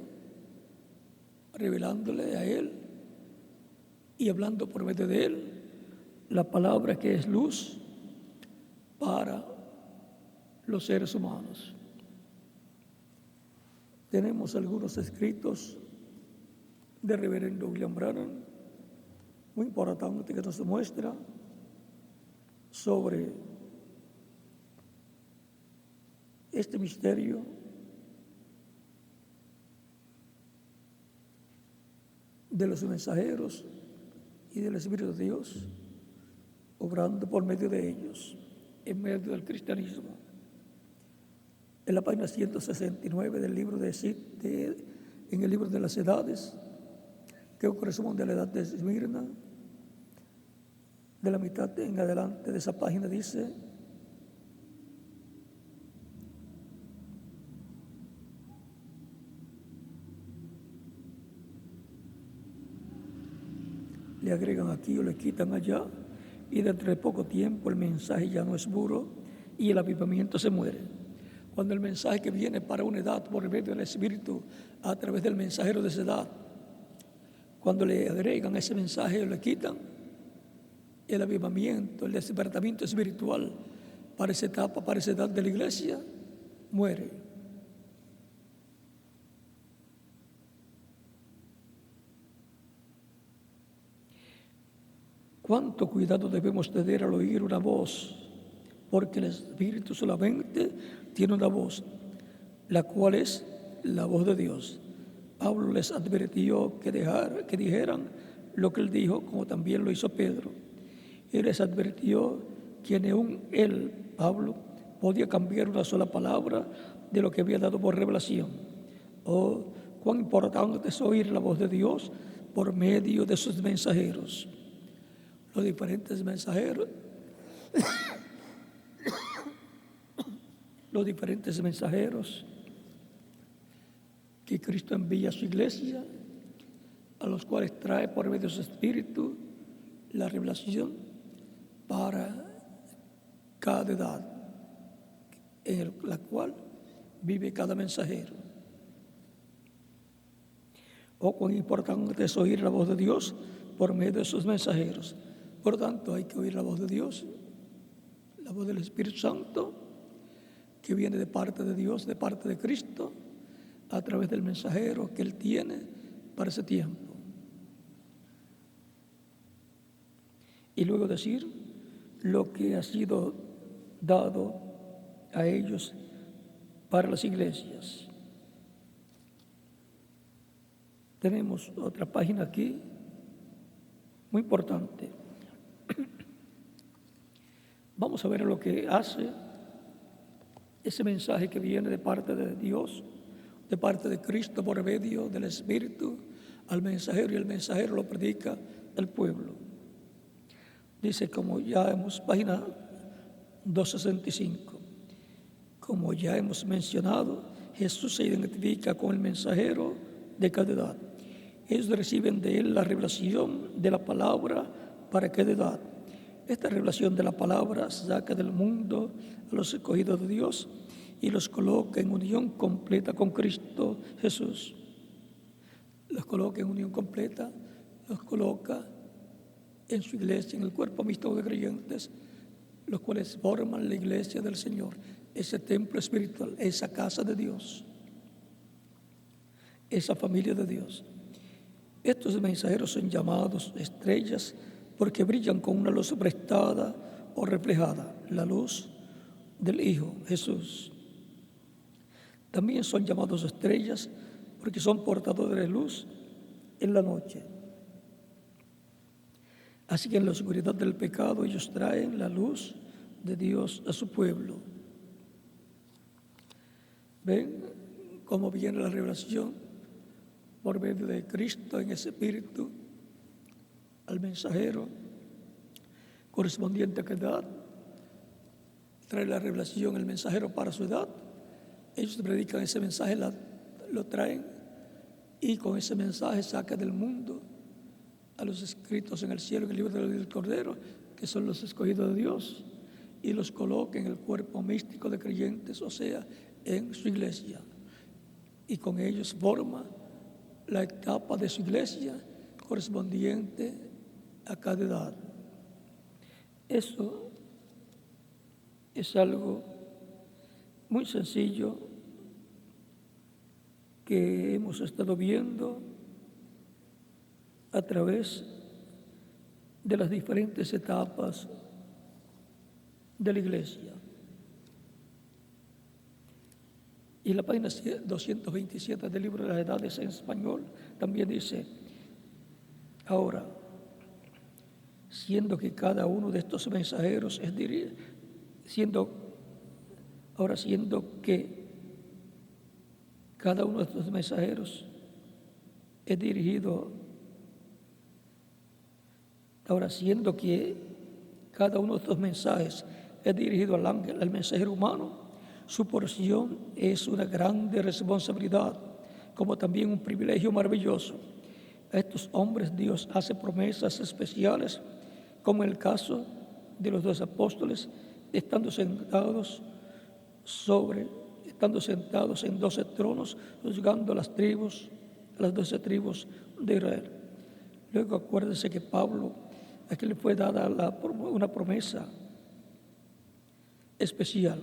revelándole a él y hablando por medio de él la palabra que es luz para los seres humanos. Tenemos algunos escritos de reverendo William Branham muy importante que nos muestra sobre este misterio de los mensajeros y del Espíritu de Dios obrando por medio de ellos en medio del cristianismo. En la página 169 del libro en el libro de las edades, que corresponde a la edad de Esmirna, de la mitad en adelante de esa página dice: le agregan aquí o le quitan allá, y dentro de poco tiempo el mensaje ya no es puro y el avivamiento se muere. Cuando el mensaje que viene para una edad por medio del Espíritu a través del mensajero de esa edad, cuando le agregan ese mensaje o le quitan, el avivamiento, el despertamiento espiritual para esa etapa, para esa edad de la iglesia, muere. cuánto cuidado debemos tener al oír una voz, porque el Espíritu solamente tiene una voz, la cual es la voz de Dios. Pablo les advirtió que dijeran lo que él dijo, como también lo hizo Pedro. Él les advirtió que ni aun él, Pablo, podía cambiar una sola palabra de lo que había dado por revelación. Oh, cuán importante es oír la voz de Dios por medio de sus mensajeros. Los diferentes mensajeros, que Cristo envía a su iglesia, a los cuales trae por medio de su Espíritu la revelación para cada edad en la cual vive cada mensajero. Oh, cuán importante es oír la voz de Dios por medio de sus mensajeros. Por tanto, hay que oír la voz de Dios, la voz del Espíritu Santo, que viene de parte de Dios, de parte de Cristo, a través del mensajero que Él tiene para ese tiempo. Y luego decir lo que ha sido dado a ellos para las iglesias. Tenemos otra página aquí, muy importante. Vamos a ver lo que hace ese mensaje que viene de parte de Dios, de parte de Cristo por medio del Espíritu al mensajero, y el mensajero lo predica al pueblo. Dice, como ya hemos, página 265, como ya hemos mencionado, Jesús se identifica con el mensajero de cada edad. Ellos reciben de él la revelación de la palabra para cada edad. Esta revelación de la palabra saca del mundo a los escogidos de Dios y los coloca en unión completa con Cristo Jesús. Los coloca en unión completa, los coloca en su iglesia, en el cuerpo místico de creyentes, los cuales forman la iglesia del Señor, ese templo espiritual, esa casa de Dios, esa familia de Dios. Estos mensajeros son llamados estrellas porque brillan con una luz prestada o reflejada, la luz del Hijo Jesús. También son llamados estrellas porque son portadores de luz en la noche. Así que en la oscuridad del pecado ellos traen la luz de Dios a su pueblo. ¿Ven cómo viene la revelación por medio de Cristo en ese espíritu al mensajero correspondiente a cada edad? Trae la revelación el mensajero para su edad. Ellos predican ese mensaje, lo traen, y con ese mensaje saca del mundo a los escritos en el cielo, en el libro del Cordero, que son los escogidos de Dios, y los coloca en el cuerpo místico de creyentes, o sea, en su iglesia. Y con ellos forma la etapa de su iglesia correspondiente a cada edad. Eso es algo muy sencillo que hemos estado viendo a través de las diferentes etapas de la iglesia. Y en la página 227 del libro de las edades en español también dice: ahora, siendo que cada uno de estos mensajeros siendo que cada uno de estos mensajeros es dirigido, ahora siendo que cada uno de estos mensajes es dirigido al ángel, al mensajero humano, su porción es una grande responsabilidad, como también un privilegio maravilloso. A estos hombres Dios hace promesas especiales, como en el caso de los 2 apóstoles, estando sentados en 12 tronos, juzgando las 12 tribus de Israel. Luego acuérdense que Pablo, a quien le fue dada una promesa especial,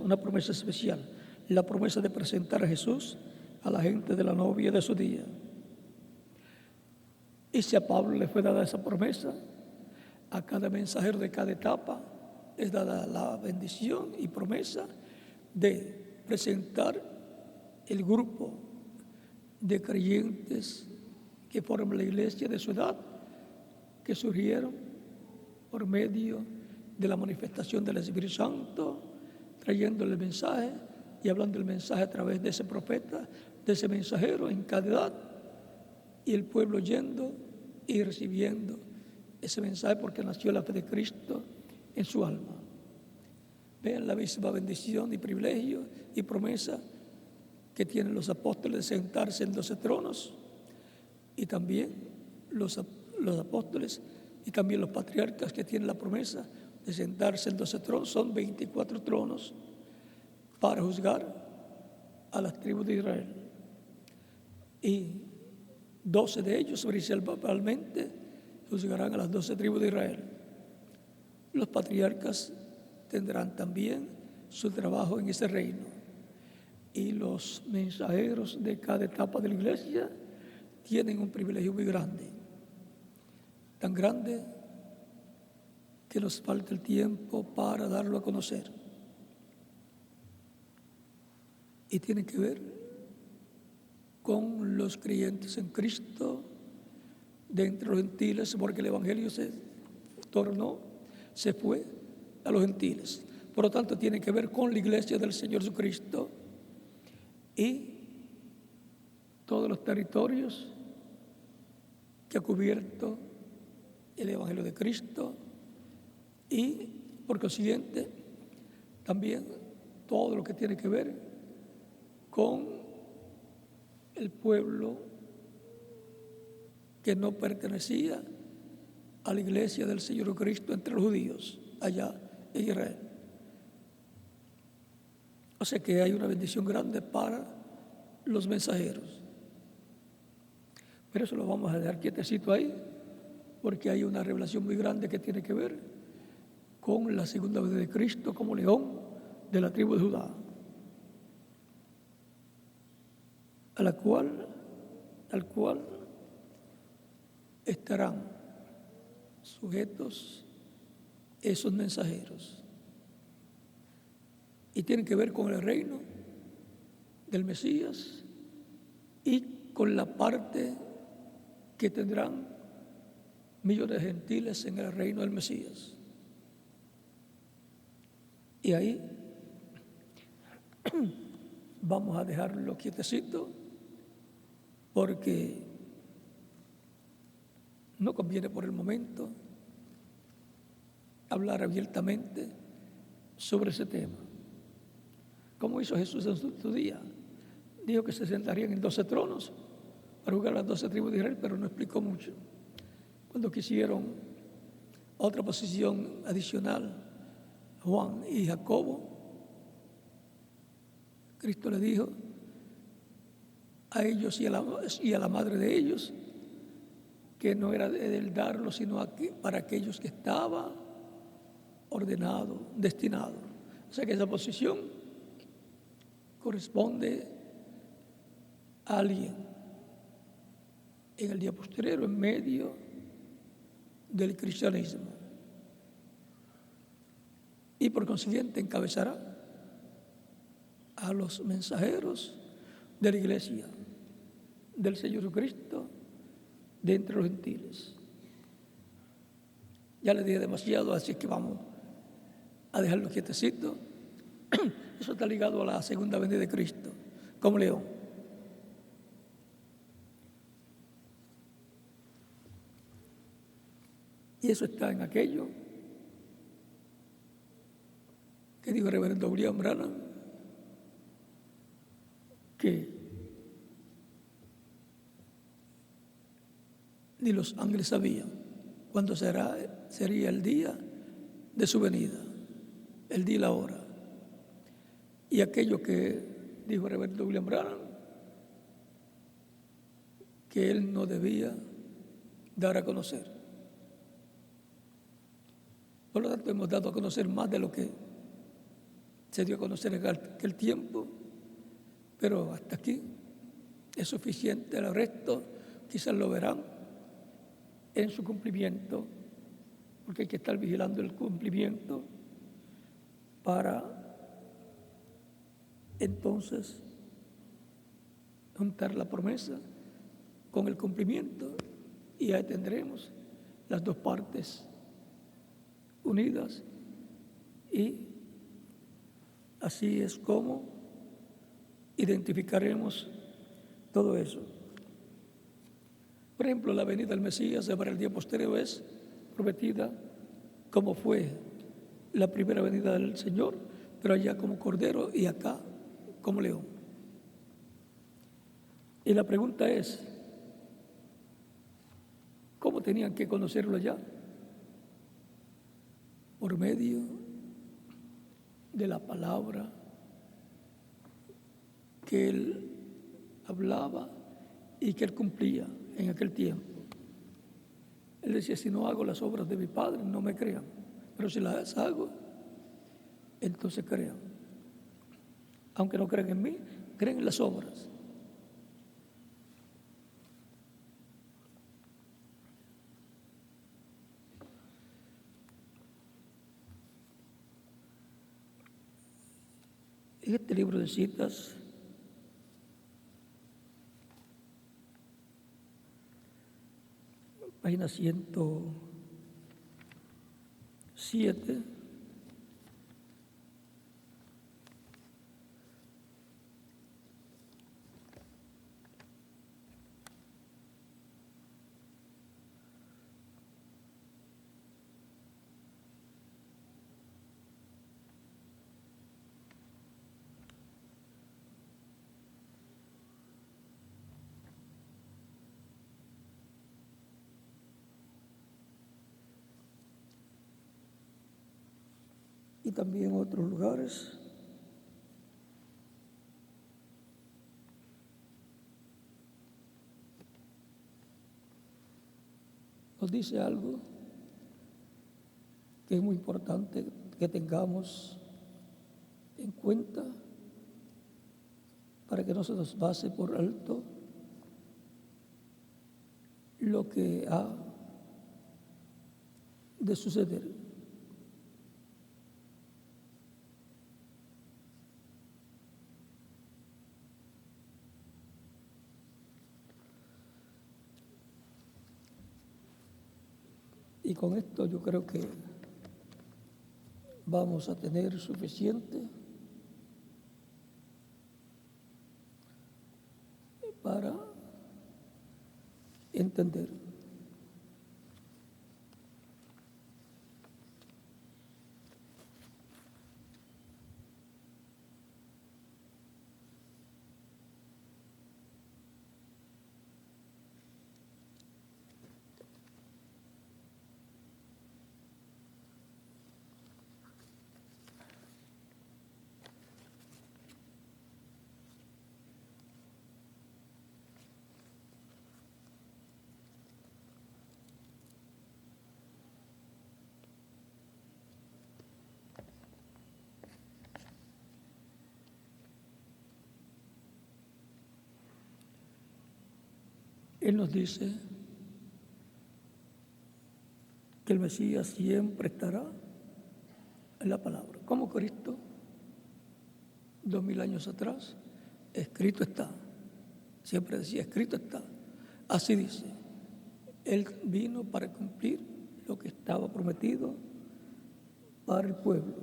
la promesa de presentar a Jesús a la gente de la novia de su día. Y si a Pablo le fue dada esa promesa, A cada mensajero de cada etapa es dada la bendición y promesa de presentar el grupo de creyentes que forman la iglesia de su edad, que surgieron por medio de la manifestación del Espíritu Santo, trayéndole el mensaje y hablando el mensaje a través de ese profeta, de ese mensajero en cada edad, y el pueblo oyendo y recibiendo ese mensaje porque nació la fe de Cristo en su alma. Vean la misma bendición y privilegio y promesa que tienen los apóstoles de sentarse en 12 tronos, y también los apóstoles y también los patriarcas que tienen la promesa de sentarse en 12 tronos. Son 24 tronos para juzgar a las tribus de Israel, y 12 de ellos principalmente juzgarán a las 12 tribus de Israel. Los patriarcas tendrán también su trabajo en ese reino, y los mensajeros de cada etapa de la iglesia tienen un privilegio muy grande, tan grande que nos falta el tiempo para darlo a conocer. Y tiene que ver con los creyentes en Cristo de entre los gentiles, porque el evangelio se fue a los gentiles. Por lo tanto, tiene que ver con la iglesia del Señor Jesucristo y todos los territorios que ha cubierto el evangelio de Cristo, y por consiguiente también todo lo que tiene que ver con el pueblo que no pertenecía a la iglesia del Señor Cristo entre los judíos allá en Israel. O sea que hay una bendición grande para los mensajeros. Pero eso lo vamos a dejar quietecito ahí, porque hay una revelación muy grande que tiene que ver con la segunda venida de Cristo como león de la tribu de Judá, al cual estarán sujetos esos mensajeros, y tienen que ver con el reino del Mesías y con la parte que tendrán millones de gentiles en el reino del Mesías. Y ahí vamos a dejarlo quietecito, porque no conviene por el momento hablar abiertamente sobre ese tema. Como hizo Jesús en su día, dijo que se sentarían en 12 tronos para juzgar a las 12 tribus de Israel, pero no explicó mucho. Cuando quisieron otra posición adicional, Juan y Jacobo, Cristo le dijo a ellos y a la madre de ellos que no era de él darlo, sino para aquellos que estaba ordenado, destinado. O sea que esa posición corresponde a alguien en el día posterior, en medio del cristianismo, y por consiguiente encabezará a los mensajeros de la iglesia del Señor Jesucristo de entre los gentiles. Ya le dije demasiado, así que vamos a dejarlo quietecito. Eso está ligado a la segunda venida de Cristo como león. Y eso está en aquello que dijo el reverendo William Branham, que ni los ángeles sabían cuándo sería el día de su venida, el día y la hora. Y aquello que dijo el reverendo William Branham, que él no debía dar a conocer. Por lo tanto, hemos dado a conocer más de lo que se dio a conocer en aquel tiempo, pero hasta aquí es suficiente. El resto quizás lo verán en su cumplimiento porque hay que estar vigilando el cumplimiento para entonces juntar la promesa con el cumplimiento y ahí tendremos las dos partes unidas y así es como identificaremos todo eso. Por ejemplo, la venida del Mesías para el día posterior es prometida como fue la primera venida del Señor, pero allá como cordero y acá como león. Y la pregunta es, ¿cómo tenían que conocerlo allá? Por medio de la palabra que él hablaba y que él cumplía en aquel tiempo. Él decía, si no hago las obras de mi Padre, no me crean, pero si las hago, entonces crean. Aunque no crean en mí, creen en las obras. En este libro de citas, página 107, y también en otros lugares, nos dice algo que es muy importante que tengamos en cuenta para que no se nos pase por alto lo que ha de suceder. Y con esto yo creo que vamos a tener suficiente para entender. Él nos dice que el Mesías siempre estará en la palabra. Como Cristo, 2000 años atrás, escrito está. Siempre decía, escrito está. Así dice. Él vino para cumplir lo que estaba prometido para el pueblo.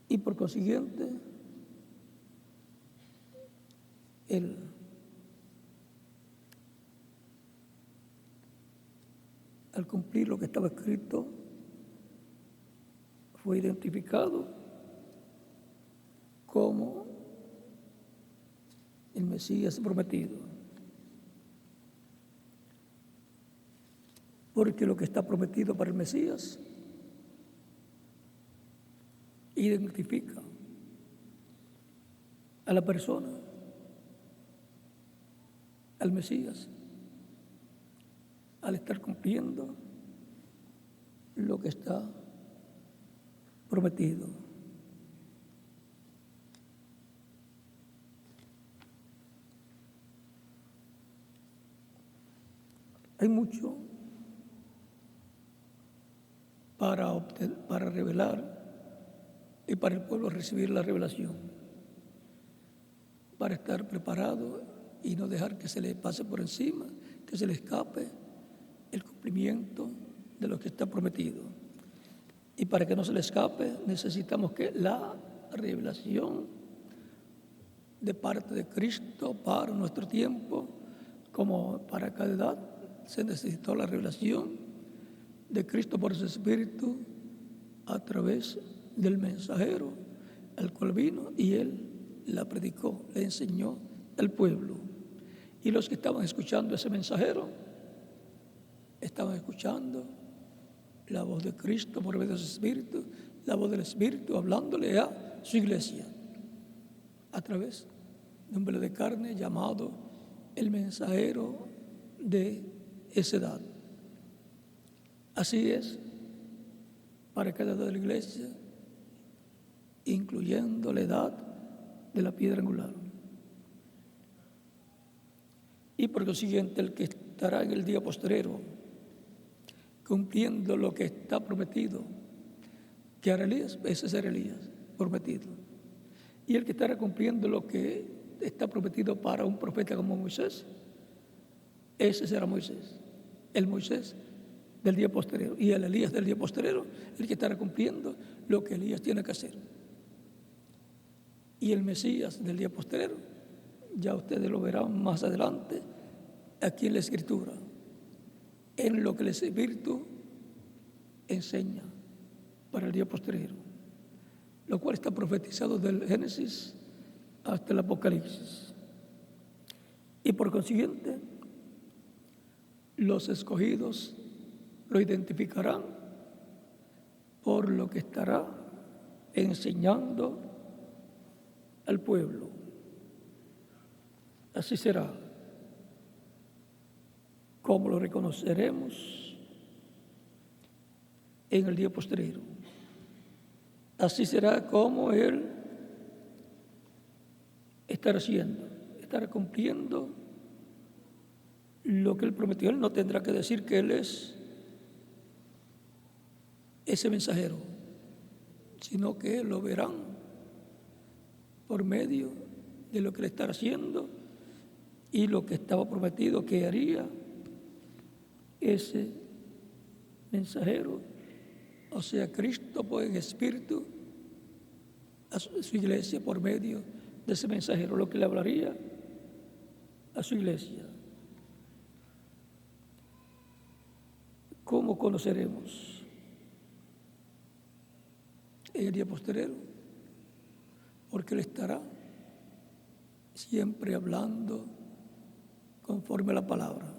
Y por consiguiente, Él al cumplir lo que estaba escrito, fue identificado como el Mesías prometido. Porque lo que está prometido para el Mesías identifica a la persona, al Mesías, al estar cumpliendo lo que está prometido. Hay mucho para revelar y para el pueblo recibir la revelación, para estar preparado y no dejar que se le pase por encima, que se le escape el cumplimiento de lo que está prometido. Y para que no se le escape, necesitamos que la revelación de parte de Cristo para nuestro tiempo, como para cada edad, se necesitó la revelación de Cristo por su Espíritu a través del mensajero, al cual vino y él la predicó, le enseñó al pueblo. Y los que estaban escuchando ese mensajero estaban escuchando la voz de Cristo por medio de su Espíritu, la voz del Espíritu hablándole a su iglesia a través de un velo de carne llamado el mensajero de esa edad. Así es para cada edad de la iglesia, incluyendo la edad de la piedra angular. Y por consiguiente, el que estará en el día postrero, cumpliendo lo que está prometido, que hará Elías, ese será Elías prometido. Y el que estará cumpliendo lo que está prometido para un profeta como Moisés, ese será Moisés, el Moisés del día postrero. Y el Elías del día postrero, el que estará cumpliendo lo que Elías tiene que hacer. Y el Mesías del día postrero, ya ustedes lo verán más adelante aquí en la Escritura, en lo que el Espíritu enseña para el día postrero, lo cual está profetizado del Génesis hasta el Apocalipsis. Y por consiguiente, los escogidos lo identificarán por lo que estará enseñando al pueblo. Así será. ¿Cómo lo reconoceremos? En el día postrero. Así será como Él estará haciendo, estará cumpliendo lo que Él prometió. Él no tendrá que decir que Él es ese mensajero, sino que lo verán por medio de lo que Él estará haciendo y lo que estaba prometido que haría ese mensajero, o sea, Cristo en espíritu a su iglesia por medio de ese mensajero, lo que le hablaría a su iglesia. ¿Cómo conoceremos en el día postrero? Porque Él estará siempre hablando conforme a la palabra.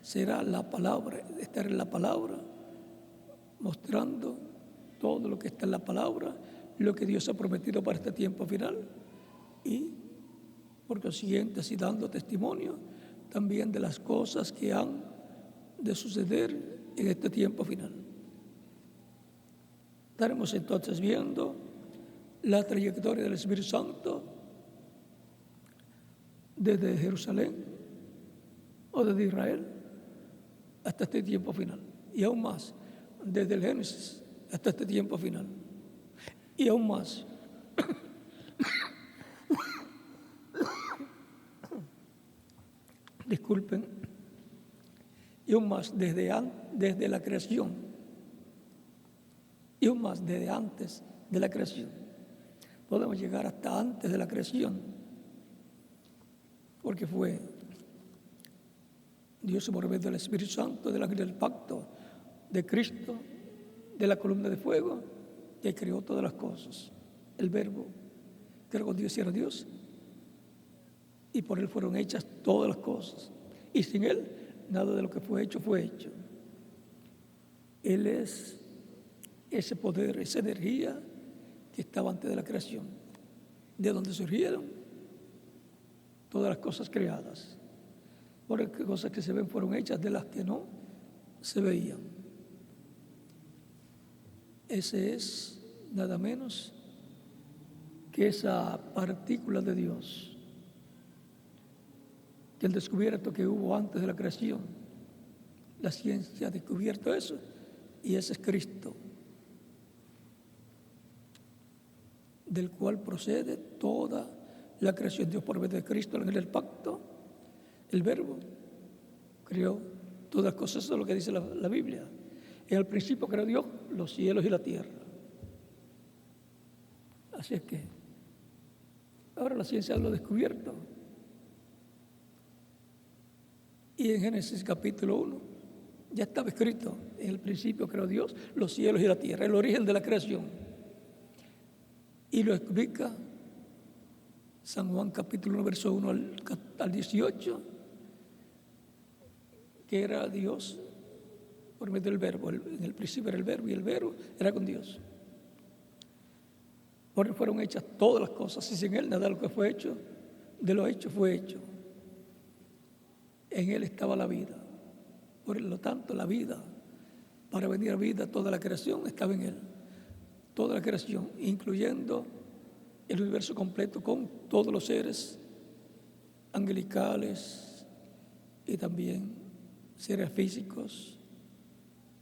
Será la palabra, estar en la palabra, mostrando todo lo que está en la palabra, lo que Dios ha prometido para este tiempo final y, por consiguiente, así dando testimonio también de las cosas que han de suceder en este tiempo final. Estaremos entonces viendo la trayectoria del Espíritu Santo desde Jerusalén o desde Israel hasta este tiempo final, y aún más desde el Génesis hasta este tiempo final, y aún más disculpen, y aún más desde la creación, y aún más desde antes de la creación. Podemos llegar hasta antes de la creación, porque fue Dios por medio del Espíritu Santo, del ángel del pacto, de Cristo, de la columna de fuego, que creó todas las cosas. El Verbo, que era con Dios y era Dios, y por Él fueron hechas todas las cosas. Y sin Él, nada de lo que fue hecho fue hecho. Él es ese poder, esa energía que estaba antes de la creación, de donde surgieron todas las cosas creadas. Porque cosas que se ven fueron hechas de las que no se veían. Ese es nada menos que esa partícula de Dios, que el descubierto que hubo antes de la creación. La ciencia ha descubierto eso, y ese es Cristo, del cual procede toda la creación. Dios, por medio de Cristo en el pacto, el Verbo creó todas las cosas. Eso es lo que dice la Biblia. En el principio creó Dios los cielos y la tierra. Así es que ahora la ciencia lo ha descubierto. Y en Génesis capítulo 1 ya estaba escrito: en el principio creó Dios los cielos y la tierra, el origen de la creación. Y lo explica San Juan capítulo 1, verso 1 al 18, que era Dios por medio del Verbo. En el principio era el Verbo y el Verbo era con Dios. Por él fueron hechas todas las cosas, y sin él nada de lo que fue hecho, de lo hecho fue hecho. En él estaba la vida. Por lo tanto, la vida, para venir a vida, toda la creación estaba en él. Toda la creación, incluyendo el universo completo, con todos los seres angelicales y también seres físicos,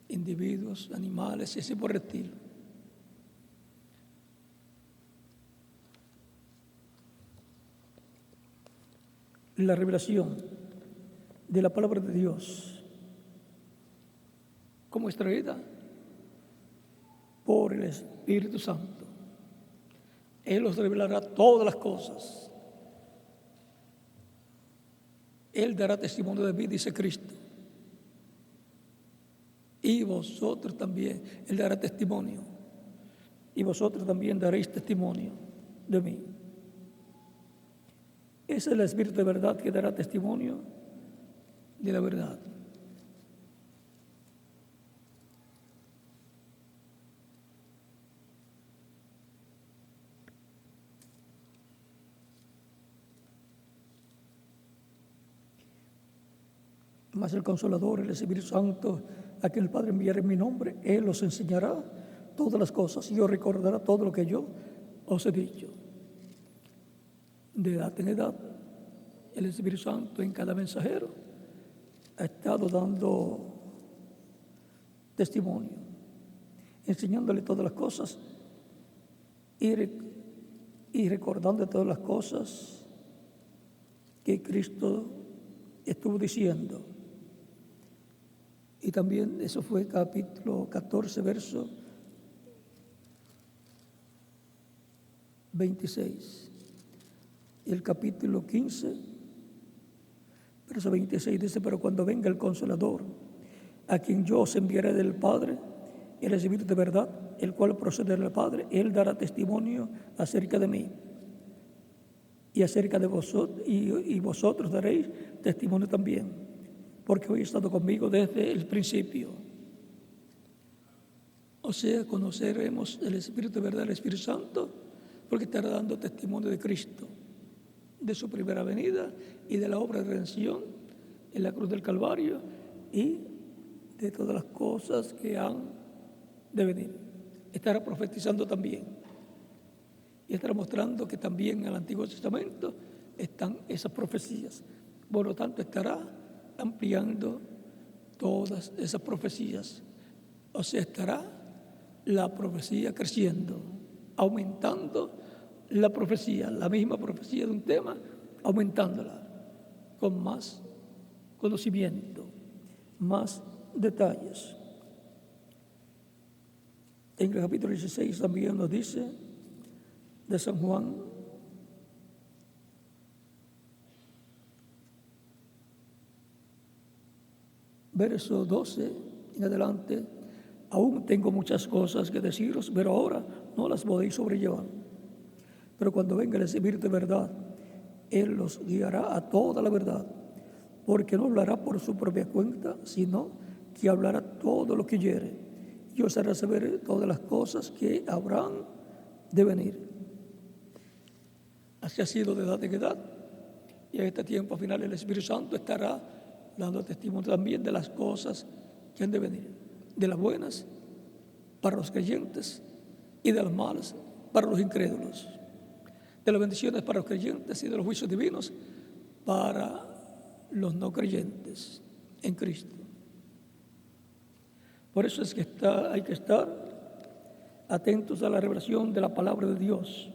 individuos, animales y así por el estilo. La revelación de la palabra de Dios, como extraída por el Espíritu Santo. Él os revelará todas las cosas. Él dará testimonio de mí, dice Cristo. Y vosotros también, Él dará testimonio. Y vosotros también daréis testimonio de mí. Ese es el Espíritu de verdad que dará testimonio de la verdad. Mas el Consolador, el Espíritu Santo, a quien el Padre enviará en mi nombre, Él os enseñará todas las cosas y os recordará todo lo que yo os he dicho. De edad en edad, el Espíritu Santo en cada mensajero ha estado dando testimonio, enseñándole todas las cosas y recordando todas las cosas que Cristo estuvo diciendo. Y también eso fue capítulo 14, verso 26. Y el capítulo 15, verso 26 dice: pero cuando venga el Consolador, a quien yo os enviaré del Padre, el Espíritu de verdad, el cual procede del Padre, Él dará testimonio acerca de mí. Y acerca de vosotros, y vosotros daréis testimonio también, porque hoy he estado conmigo desde el principio. O sea, conoceremos el Espíritu de verdad, el Espíritu Santo, porque estará dando testimonio de Cristo, de su primera venida y de la obra de redención en la cruz del Calvario y de todas las cosas que han de venir. Estará profetizando también y estará mostrando que también en el Antiguo Testamento están esas profecías. Por lo tanto, estará ampliando todas esas profecías. O sea, estará la profecía creciendo, aumentando la profecía, la misma profecía de un tema, aumentándola con más conocimiento, más detalles. En el capítulo 16 también nos dice de San Juan, verso 12 en adelante: aún tengo muchas cosas que deciros, pero ahora no las podéis sobrellevar. Pero cuando venga el Espíritu de verdad, Él los guiará a toda la verdad, porque no hablará por su propia cuenta, sino que hablará todo lo que oyere, y os hará saber todas las cosas que habrán de venir. Así ha sido de edad en edad, y en este tiempo final el Espíritu Santo estará dando testimonio también de las cosas que han de venir, de las buenas para los creyentes y de las malas para los incrédulos, de las bendiciones para los creyentes y de los juicios divinos para los no creyentes en Cristo. Por eso es que hay que estar atentos a la revelación de la palabra de Dios,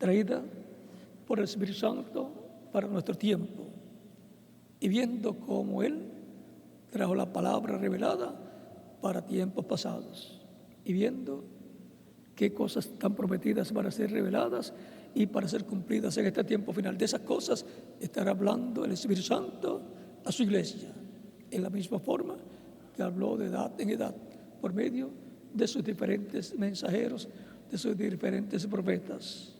traída por el Espíritu Santo para nuestro tiempo. Y viendo cómo Él trajo la palabra revelada para tiempos pasados. Y viendo qué cosas están prometidas para ser reveladas y para ser cumplidas en este tiempo final. De esas cosas estará hablando el Espíritu Santo a su iglesia, en la misma forma que habló de edad en edad, por medio de sus diferentes mensajeros, de sus diferentes profetas.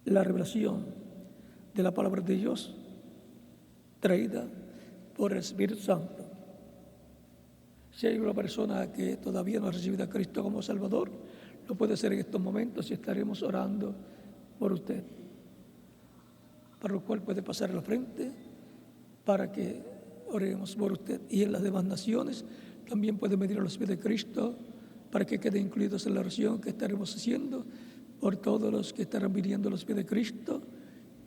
La revelación de la palabra de Dios traída por el Espíritu Santo. Si hay una persona que todavía no ha recibido a Cristo como Salvador, lo puede hacer en estos momentos y estaremos orando por usted. Para lo cual puede pasar a la frente para que oremos por usted. Y en las demás naciones también pueden venir a los pies de Cristo para que queden incluidos en la oración que estaremos haciendo por todos los que estarán viniendo a los pies de Cristo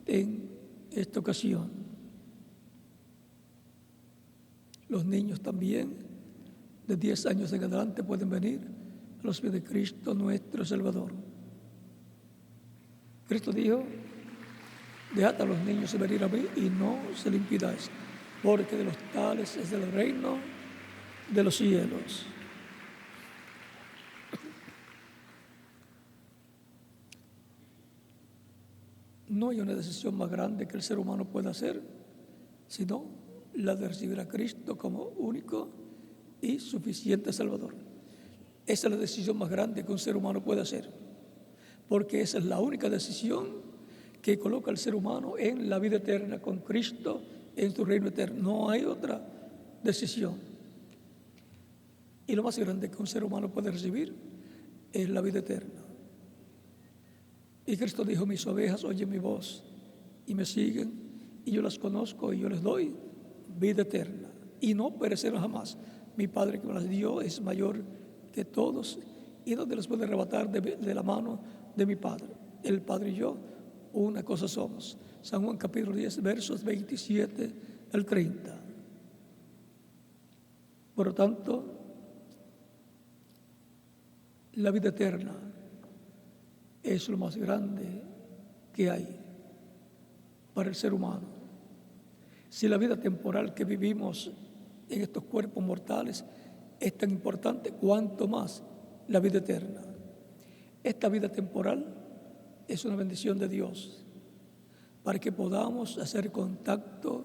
en esta ocasión. Los niños también de 10 años en adelante pueden venir a los pies de Cristo nuestro Salvador. Cristo dijo: dejad a los niños venir a mí y no se le impidáis, porque de los tales es el reino de los cielos. No hay una decisión más grande que el ser humano pueda hacer, sino la de recibir a Cristo como único y suficiente Salvador. Esa es la decisión más grande que un ser humano puede hacer, porque esa es la única decisión que coloca al ser humano en la vida eterna con Cristo, en su reino eterno. No hay otra decisión. Y lo más grande que un ser humano puede recibir es la vida eterna. Y Cristo dijo: mis ovejas oyen mi voz y me siguen, y yo las conozco y yo les doy vida eterna, y no perecerán jamás. Mi Padre que me las dio es mayor que todos, y no te los puede arrebatar de la mano de mi Padre. El Padre y yo, una cosa somos. San Juan capítulo 10, versos 27 al 30. Por lo tanto, la vida eterna es lo más grande que hay para el ser humano. Si la vida temporal que vivimos en estos cuerpos mortales es tan importante, cuanto más la vida eterna. Esta vida temporal es una bendición de Dios para que podamos hacer contacto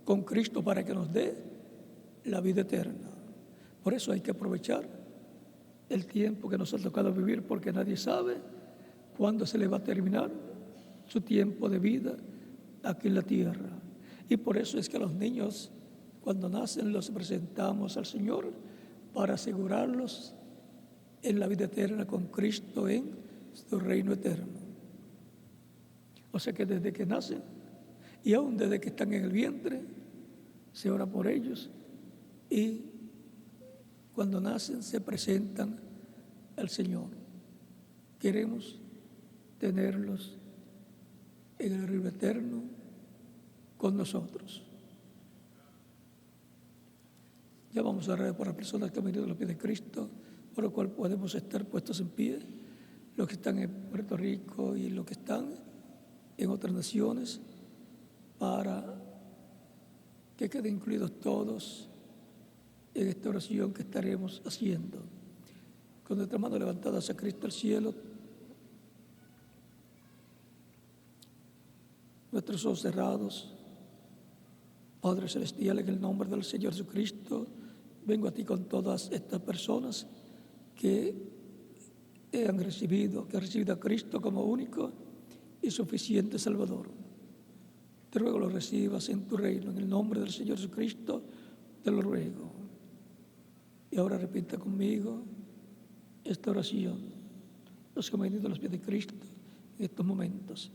con Cristo, para que nos dé la vida eterna. Por eso hay que aprovechar el tiempo que nos ha tocado vivir, porque nadie sabe cuándo se le va a terminar su tiempo de vida aquí en la tierra. Y por eso es que a los niños, cuando nacen, los presentamos al Señor para asegurarlos en la vida eterna con Cristo en su reino eterno. O sea que desde que nacen y aún desde que están en el vientre, se ora por ellos, y cuando nacen se presentan al Señor. Queremos tenerlos en el reino eterno con nosotros. Ya vamos a orar por las personas que han venido a los pies de Cristo, por lo cual podemos estar puestos en pie, los que están en Puerto Rico y los que están en otras naciones, para que queden incluidos todos en esta oración que estaremos haciendo. Con nuestra mano levantada hacia Cristo al cielo, nuestros ojos cerrados. Padre Celestial, en el nombre del Señor Jesucristo, vengo a ti con todas estas personas que han recibido a Cristo como único y suficiente Salvador. Te ruego lo recibas en tu reino, en el nombre del Señor Jesucristo, te lo ruego. Y ahora repita conmigo esta oración. Los que han venido a los pies de Cristo en estos momentos.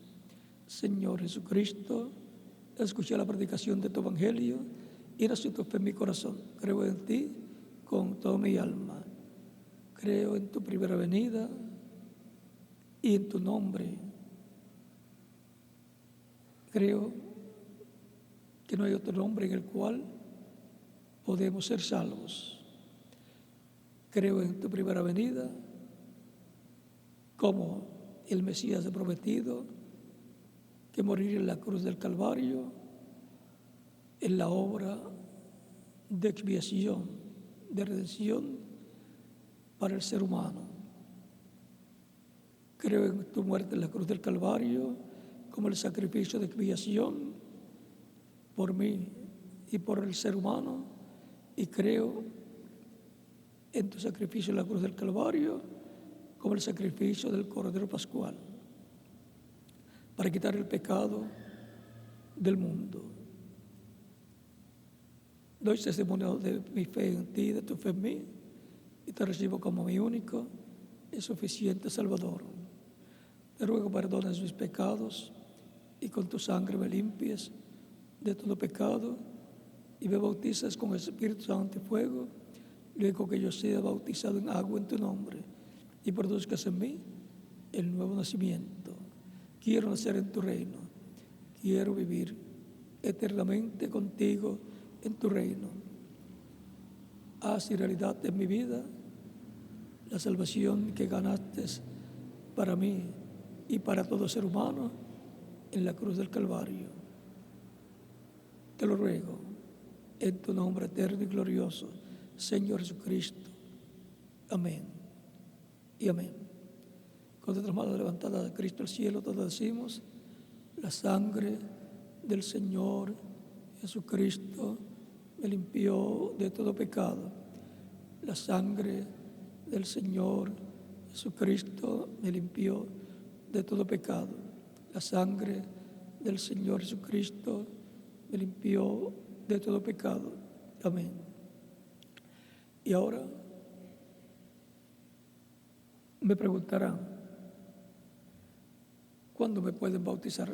Señor Jesucristo, escuché la predicación de tu evangelio y nació tu fe en mi corazón. Creo en ti con toda mi alma. Creo en tu primera venida y en tu nombre. Creo que no hay otro nombre en el cual podemos ser salvos. Creo en tu primera venida como el Mesías prometido, que moriría en la cruz del Calvario, en la obra de expiación, de redención para el ser humano. Creo en tu muerte en la cruz del Calvario como el sacrificio de expiación por mí y por el ser humano, y creo en tu sacrificio en la cruz del Calvario como el sacrificio del Cordero Pascual para quitar el pecado del mundo. Doy testimonio de mi fe en ti, de tu fe en mí, y te recibo como mi único y suficiente Salvador. Te ruego perdones mis pecados y con tu sangre me limpies de todo pecado y me bautices con el Espíritu Santo y fuego, luego que yo sea bautizado en agua en tu nombre y produzcas en mí el nuevo nacimiento. Quiero nacer en tu reino, quiero vivir eternamente contigo en tu reino. Haz realidad en mi vida la salvación que ganaste para mí y para todo ser humano en la cruz del Calvario. Te lo ruego en tu nombre eterno y glorioso, Señor Jesucristo. Amén y amén. Con nuestras manos levantadas a Cristo al cielo, todos decimos: la sangre del Señor Jesucristo me limpió de todo pecado. La sangre del Señor Jesucristo me limpió de todo pecado. La sangre del Señor Jesucristo me limpió de todo pecado. Amén. Y ahora me preguntarán: ¿cuándo me pueden bautizar?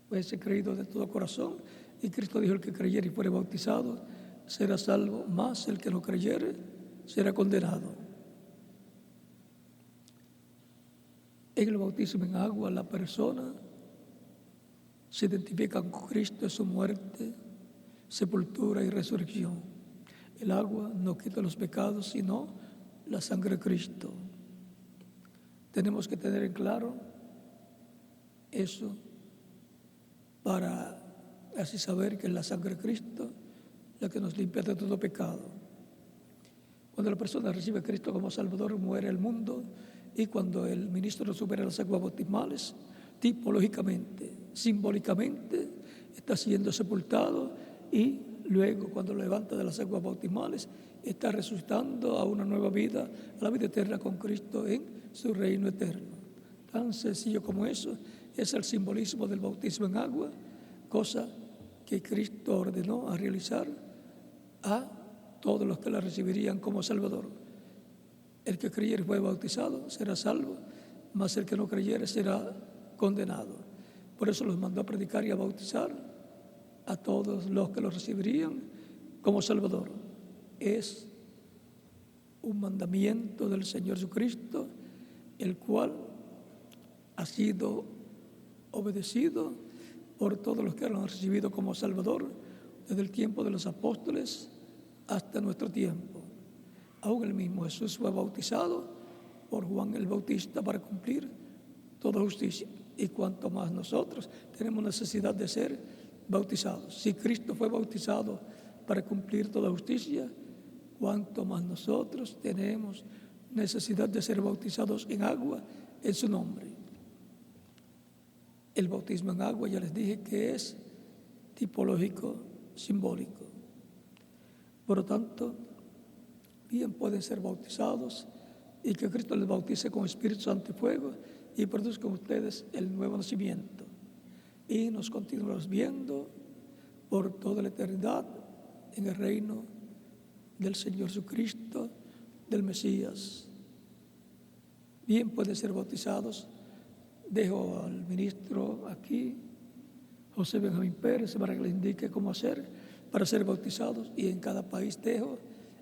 Pues he creído de todo corazón, y Cristo dijo: el que creyere y fuere bautizado será salvo, mas el que no creyere será condenado. En el bautismo en agua, la persona se identifica con Cristo en su muerte, sepultura y resurrección. El agua no quita los pecados, sino la sangre de Cristo. Tenemos que tener en claro eso para así saber que es la sangre de Cristo la que nos limpia de todo pecado. Cuando la persona recibe a Cristo como Salvador, muere el mundo, y cuando el ministro supera las aguas bautismales, tipológicamente, simbólicamente, está siendo sepultado, y luego, cuando lo levanta de las aguas bautismales, está resucitando a una nueva vida, a la vida eterna con Cristo en su reino eterno. Tan sencillo como eso es el simbolismo del bautismo en agua, cosa que Cristo ordenó a realizar a todos los que la recibirían como Salvador. El que creyere y fue bautizado será salvo, mas el que no creyere será condenado. Por eso los mandó a predicar y a bautizar a todos los que lo recibirían como Salvador. Es un mandamiento del Señor Jesucristo, el cual ha sido obedecido por todos los que lo han recibido como Salvador desde el tiempo de los apóstoles hasta nuestro tiempo. Aún el mismo Jesús fue bautizado por Juan el Bautista para cumplir toda justicia. Y cuanto más nosotros tenemos necesidad de ser bautizados. Si Cristo fue bautizado para cumplir toda justicia, cuanto más nosotros tenemos necesidad de ser bautizados en agua en su nombre. El bautismo en agua, ya les dije que es tipológico, simbólico. Por lo tanto, bien pueden ser bautizados y que Cristo les bautice con Espíritu Santo y fuego y produzca en ustedes el nuevo nacimiento. Y nos continuaremos viendo por toda la eternidad en el reino del Señor Jesucristo, del Mesías. Bien pueden ser bautizados. Dejo al ministro aquí, José Benjamín Pérez, para que les indique cómo hacer para ser bautizados, y en cada país dejo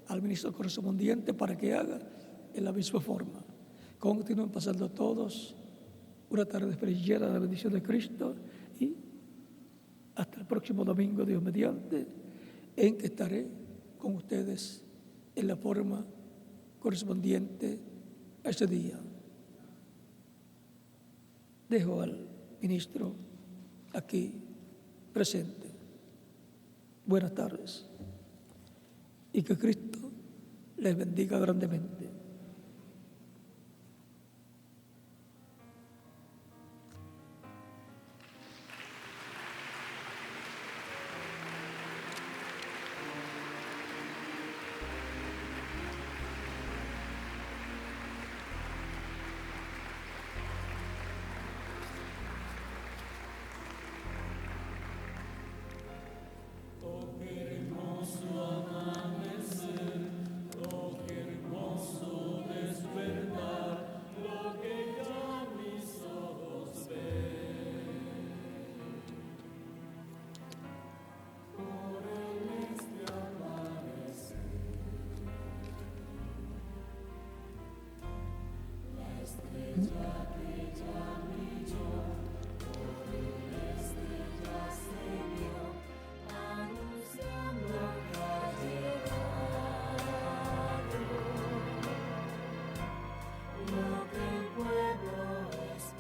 al ministro correspondiente para que haga en la misma forma. Continúen pasando todos una tarde feliz llena de la bendición de Cristo, y hasta el próximo domingo, Dios mediante, en que estaré con ustedes en la forma correspondiente a ese día. Dejo al ministro aquí presente. Buenas tardes y que Cristo les bendiga grandemente.